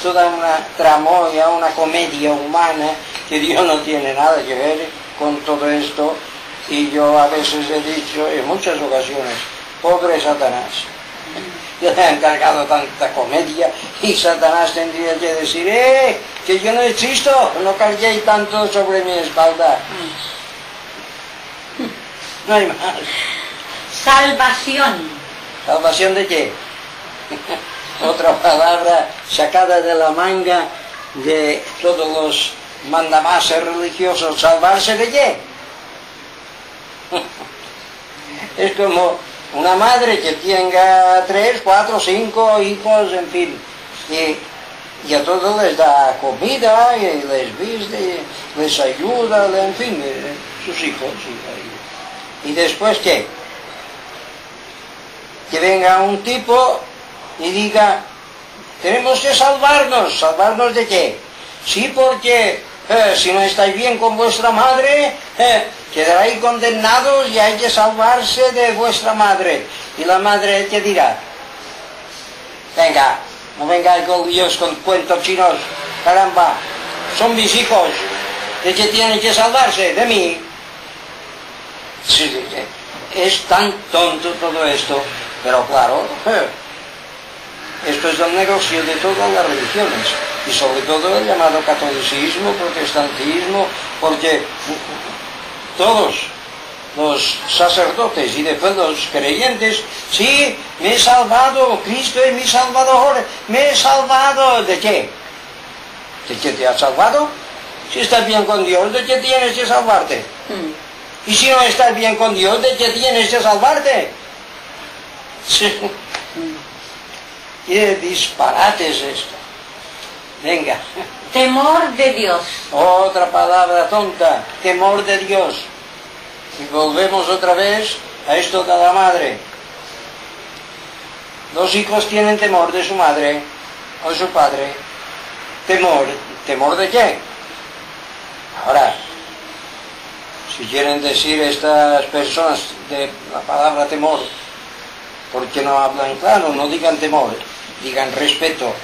Speaker 3: toda una tramoya, una comedia humana que Dios no tiene nada que ver con todo esto. Y yo a veces he dicho, en muchas ocasiones, pobre Satanás, que le han cargado tanta comedia, y Satanás tendría que decir, que yo no existo, no carguéis tanto sobre mi espalda. No hay más.
Speaker 1: Salvación.
Speaker 3: ¿Salvación de qué? Otra palabra sacada de la manga de todos los mandamases religiosos. ¿Salvarse de qué? Es como una madre que tenga 3, 4, 5 hijos, en fin, y a todos les da comida, y les viste, les ayuda, en fin, sus hijos. ¿Y después qué? Que venga un tipo y diga, tenemos que salvarnos. ¿Salvarnos de qué? Sí, porque si no estáis bien con vuestra madre, quedaréis condenados y hay que salvarse de vuestra madre. Y la madre, ¿qué dirá? Venga, no vengáis con Dios con cuentos chinos, caramba, son mis hijos. ¿De qué tienen que salvarse? De mí. Sí, es tan tonto todo esto, pero claro, esto es el negocio de todas las religiones, y sobre todo el llamado catolicismo, protestantismo, porque todos los sacerdotes y después los creyentes, sí, me he salvado, Cristo es mi Salvador, me he salvado. ¿De qué? ¿De qué te has salvado? Si estás bien con Dios, ¿de qué tienes que salvarte? Y si no estás bien con Dios, ¿de qué tienes que salvarte? Sí. ¿Qué disparate es esto? Venga.
Speaker 1: Temor de Dios.
Speaker 3: Otra palabra tonta, temor de Dios. Y volvemos otra vez a esto de la madre. Los hijos tienen temor de su madre o de su padre. Temor. ¿Temor de qué? Ahora, si quieren decir estas personas de la palabra temor, ¿por qué no hablan claro? No digan temor, digan respeto.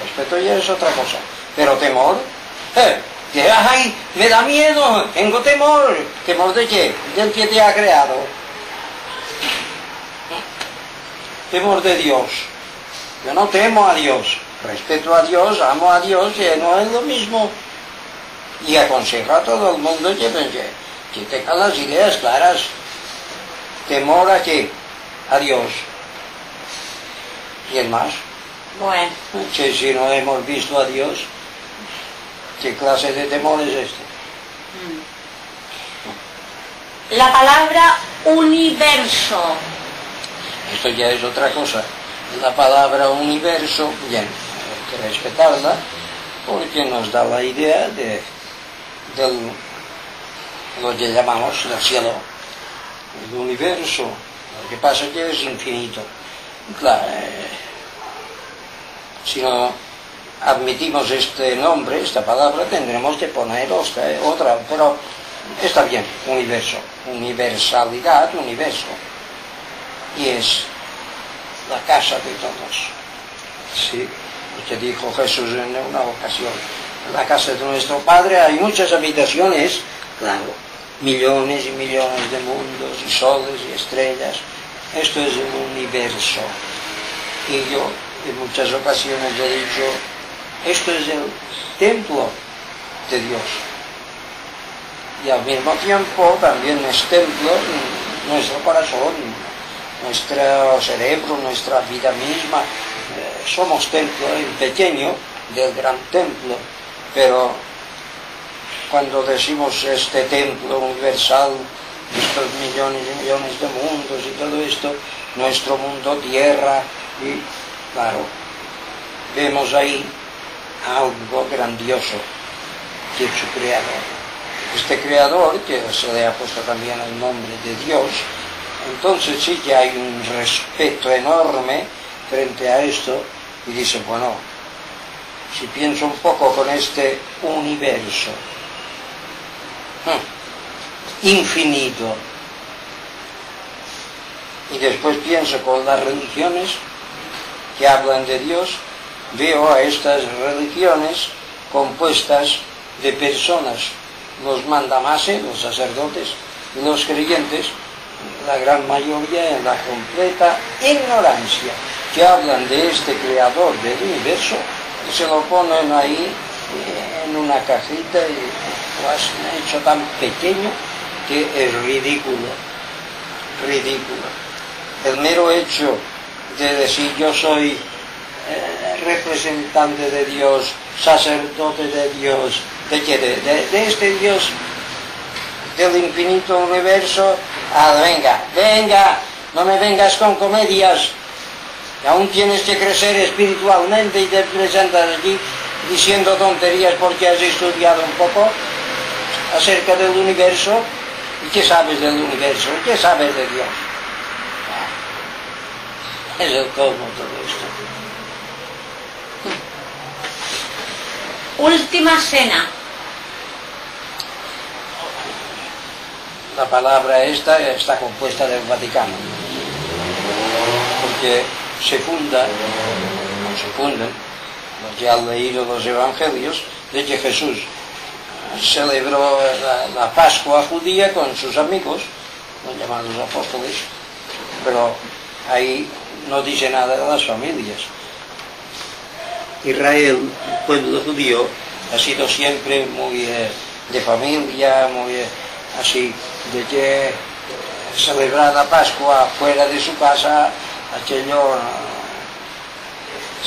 Speaker 3: Respeto ya es otra cosa. Pero temor, que ay, me da miedo, tengo temor. ¿Temor de qué? Del que te ha creado. Temor de Dios. Yo no temo a Dios, respeto a Dios, amo a Dios, que no es lo mismo. Y aconsejo a todo el mundo que tenga las ideas claras. ¿Temor a qué? A Dios. ¿Y el más?
Speaker 1: Bueno.
Speaker 3: Que si no hemos visto a Dios, ¿qué clase de temor es este?
Speaker 1: La palabra universo.
Speaker 3: Esto ya es otra cosa. La palabra universo, bien, hay que respetarla, porque nos da la idea de lo que llamamos el cielo, el universo. Lo que pasa es que es infinito. Claro, si no admitimos este nombre, esta palabra, tendremos que poner otra, pero está bien, universo, universalidad, universo. Y es la casa de todos. Sí, porque dijo Jesús en una ocasión, en la casa de nuestro Padre hay muchas habitaciones, claro, millones y millones de mundos y soles y estrellas. Esto es el universo. Y yo en muchas ocasiones he dicho, esto es el templo de Dios. Y al mismo tiempo también es templo nuestro corazón, nuestro cerebro, nuestra vida misma. Somos templo pequeño del gran templo, pero cuando decimos este templo universal, estos millones y millones de mundos y todo esto, nuestro mundo tierra, y claro, vemos ahí algo grandioso que es su creador. Este creador, que se le ha puesto también el nombre de Dios, entonces sí que hay un respeto enorme frente a esto, y dice, bueno, si pienso un poco con este universo infinito, y después pienso con las religiones que hablan de Dios, veo a estas religiones compuestas de personas, los mandamases, los sacerdotes y los creyentes, la gran mayoría en la completa ignorancia, que hablan de este creador del universo, y se lo ponen ahí en una cajita y lo han hecho tan pequeño que es ridículo, ridículo. El mero hecho de decir yo soy representante de Dios, sacerdote de Dios, de este Dios del infinito universo, venga, no me vengas con comedias, que aún tienes que crecer espiritualmente y te presentas aquí diciendo tonterías porque has estudiado un poco acerca del universo. ¿Y qué sabes del universo? ¿Qué sabes de Dios? Es el colmo todo esto.
Speaker 1: Última cena.
Speaker 3: La palabra esta está compuesta del Vaticano, porque se fundan, los que han leído los evangelios, de que Jesús celebró la Pascua judía con sus amigos, los llamados apóstoles, pero ahí no dice nada de las familias. Israel, el pueblo judío, ha sido siempre muy de familia, muy así, de que celebrar la Pascua fuera de su casa, aquello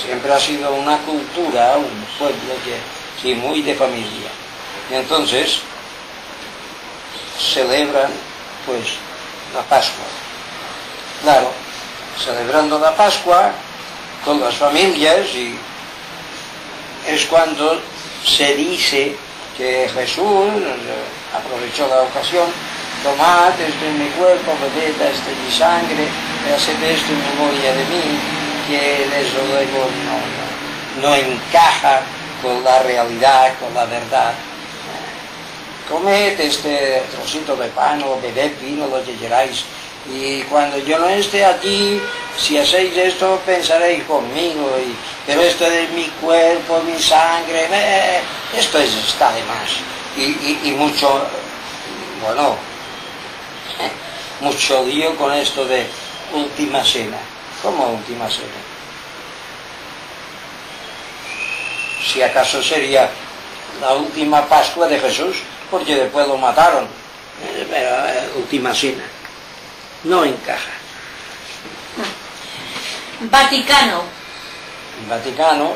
Speaker 3: siempre ha sido una cultura, un pueblo que sí, muy de familia. Y entonces celebran pues la Pascua. Claro, celebrando la Pascua con las familias, y es cuando se dice que Jesús aprovechó la ocasión, tomad, esto es mi cuerpo, bebed, esto es mi sangre, haced esto en memoria de mí, que desde luego no encaja con la realidad, con la verdad. Comed este trocito de pan o bebed vino, lo que queráis, y cuando yo no esté aquí, si hacéis esto, pensaréis conmigo, pero esto es mi cuerpo, mi sangre, esto está de más. Y mucho, bueno, mucho lío con esto de última cena. ¿Cómo última cena? Si acaso sería la última Pascua de Jesús, porque después lo mataron, pero última cena. No encaja.
Speaker 1: Vaticano.
Speaker 3: En Vaticano,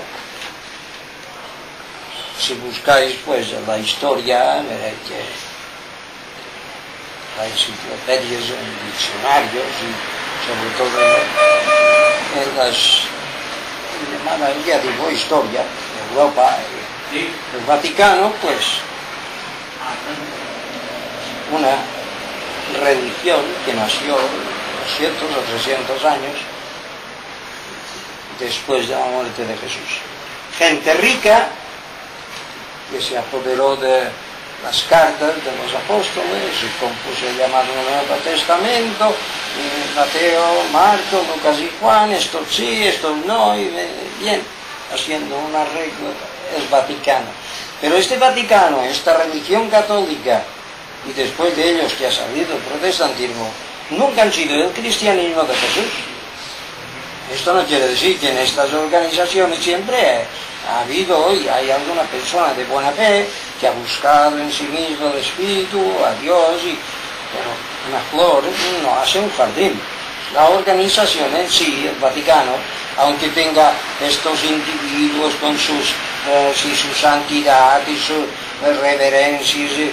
Speaker 3: si buscáis pues la historia, veréis que hay enciclopedias, diccionarios y sobre todo en las llamadas, ya digo, historia de Europa, el Vaticano, pues una religión que nació 200 o 300 años después de la muerte de Jesús. Gente rica que se apoderó de las cartas de los apóstoles, se compuso el llamado Nuevo Testamento, Mateo, Marcos, Lucas y Juan, estos sí, estos no, y bien, haciendo un arreglo, es Vaticano. Pero este Vaticano, esta religión católica, y después de ellos que ha salido el protestantismo, nunca han sido el cristianismo de Jesús. Esto no quiere decir que en estas organizaciones siempre ha habido y hay alguna persona de buena fe que ha buscado en sí mismo el Espíritu, a Dios, pero una flor no hace un jardín. La organización en sí, el Vaticano, aunque tenga estos individuos con su santidad y sus reverencias y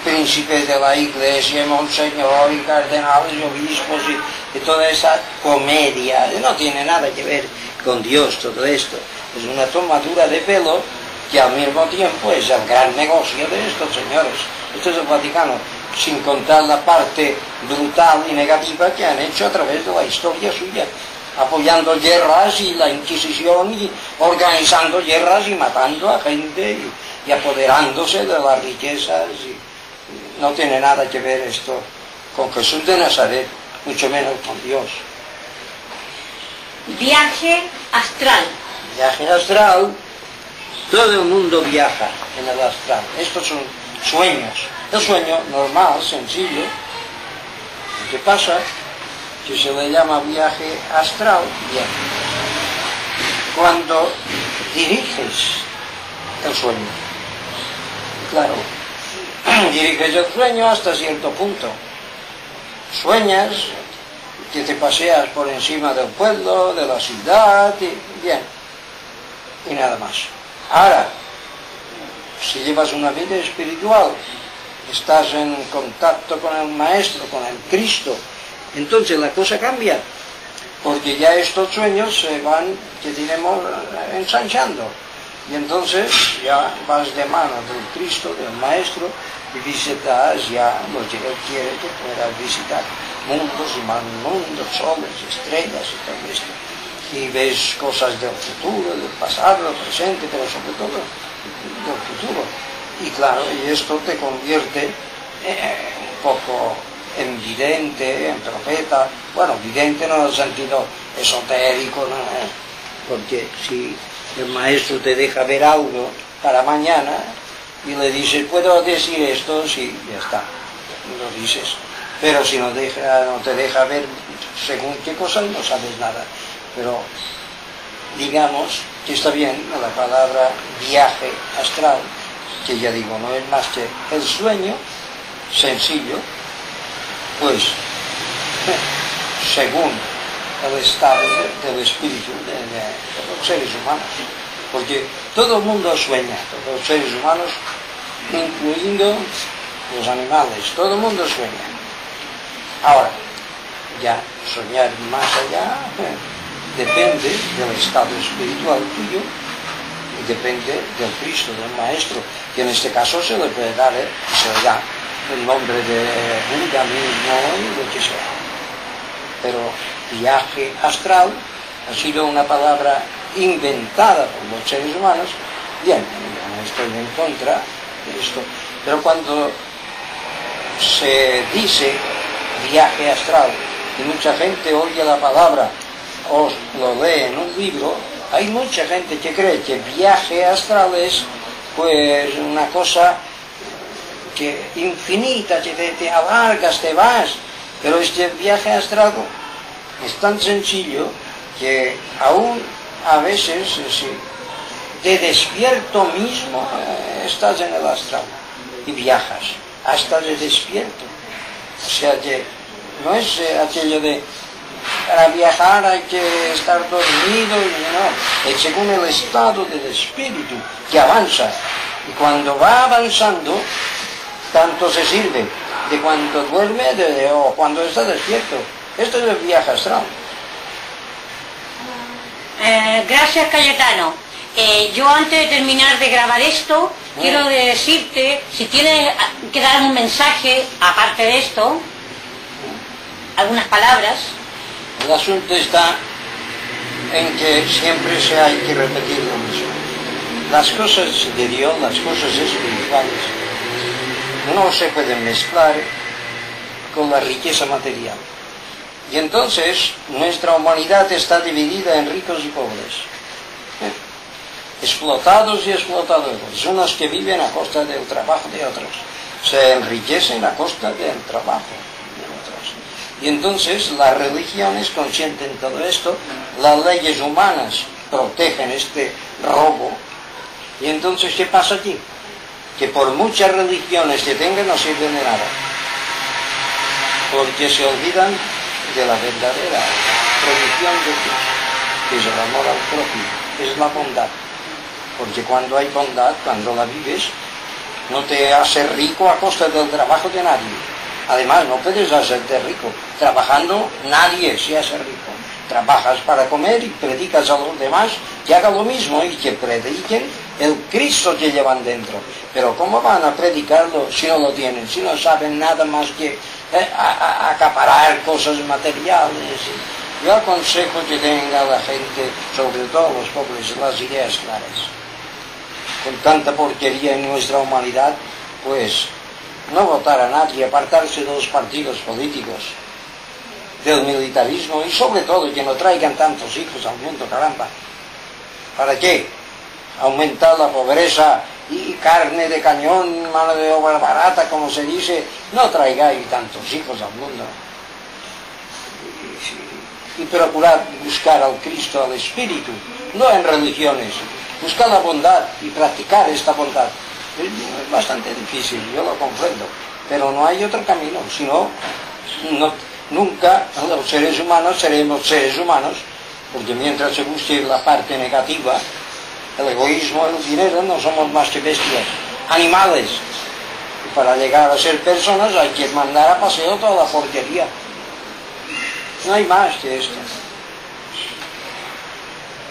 Speaker 3: príncipes de la iglesia, monseñor y cardenales y obispos y toda esa comedia, no tiene nada que ver con Dios todo esto. Es una tomadura de pelo que al mismo tiempo es el gran negocio de estos señores. Esto es el Vaticano, sin contar la parte brutal y negativa que han hecho a través de la historia suya, apoyando guerras y la Inquisición y organizando guerras y matando a gente y apoderándose de las riquezas. No tiene nada que ver esto con Jesús de Nazaret, mucho menos con Dios.
Speaker 1: Viaje astral.
Speaker 3: Viaje astral, todo el mundo viaja en el astral. Estos son sueños. El sueño normal, sencillo, ¿qué pasa? Que se le llama viaje astral, bien. Cuando diriges el sueño, claro, diriges el sueño hasta cierto punto. Sueñas que te paseas por encima del pueblo, de la ciudad, y bien, y nada más. Ahora, si llevas una vida espiritual, estás en contacto con el Maestro, con el Cristo, entonces la cosa cambia, porque ya estos sueños se van, que diremos, ensanchando, y entonces ya vas de mano del Cristo, del Maestro, y visitas ya lo que Él quiere que puedas visitar, mundos y más mundos, soles, estrellas y todo esto, y ves cosas del futuro, del pasado, del presente, pero sobre todo del futuro. Y claro, y esto te convierte un poco en vidente, en profeta. Bueno, vidente no en el sentido esotérico, ¿no? Porque si el maestro te deja ver algo para mañana y le dices, ¿puedo decir esto? Sí, ya está, lo dices. Pero si no te deja ver según qué cosas, no sabes nada. Pero digamos que está bien la palabra viaje astral, que ya digo, no es más que el sueño sencillo, pues según el estado del espíritu de los seres humanos, porque todo el mundo sueña, todos los seres humanos, incluyendo los animales, todo el mundo sueña. Ahora, ya soñar más allá depende del estado espiritual tuyo y depende del Cristo, del Maestro, que en este caso se le puede dar, se le da el nombre de Buda mismo y lo que sea. Pero viaje astral ha sido una palabra inventada por los seres humanos. Bien, yo no estoy en contra de esto, pero cuando se dice viaje astral y mucha gente oye la palabra o lo lee en un libro, hay mucha gente que cree que viaje astral es pues una cosa que infinita, que te alargas, te vas, pero este viaje astral es tan sencillo que aún a veces de despierto mismo estás en el astral y viajas hasta de despierto. O sea que no es aquello de para viajar hay que estar dormido, no, es según el estado del espíritu que avanza, y cuando va avanzando tanto se sirve de cuando duerme o cuando está despierto. Esto es el viaje astral.
Speaker 1: Gracias, Cayetano. Yo antes de terminar de grabar esto, quiero decirte, si tienes que dar un mensaje, aparte de esto, algunas palabras.
Speaker 3: El asunto está en que siempre hay que repetir lo mismo. las cosas de Dios, las cosas espirituales, no se pueden mezclar con la riqueza material. Y entonces nuestra humanidad está dividida en ricos y pobres, explotados y explotadores, unos que viven a costa del trabajo de otros, se enriquecen a costa del trabajo de otros. Y entonces las religiones consienten todo esto, las leyes humanas protegen este robo. Y entonces, ¿qué pasa aquí? Que por muchas religiones que tengan no sirven de nada, porque se olvidan de la verdadera religión de Dios, que es el amor al prójimo, es la bondad. Porque cuando hay bondad, cuando la vives, no te haces rico a costa del trabajo de nadie. Además, no puedes hacerte rico. Trabajando, nadie se hace rico. Trabajas para comer y predicas a los demás que hagan lo mismo y que prediquen el Cristo que llevan dentro. Pero ¿cómo van a predicarlo si no lo tienen? Si no saben nada más que acaparar cosas materiales. Yo aconsejo que tenga la gente, sobre todo los pobres, las ideas claras. Con tanta porquería en nuestra humanidad, pues no votar a nadie, apartarse de los partidos políticos, del militarismo y sobre todo que no traigan tantos hijos al mundo, caramba. ¿Para qué? Aumentar la pobreza y carne de cañón, mano de obra barata, como se dice. No traigáis tantos hijos al mundo. Y procurar buscar al Cristo, al Espíritu, no en religiones. Buscar la bondad y practicar esta bondad. Es bastante difícil, yo lo comprendo, pero no hay otro camino, si no, nunca los seres humanos seremos seres humanos, porque mientras se busque la parte negativa, el egoísmo, el dinero, no somos más que bestias, animales. Y para llegar a ser personas hay que mandar a paseo toda la porquería. No hay más que esto.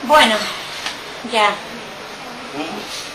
Speaker 1: Bueno, ya.
Speaker 3: ¿Mm?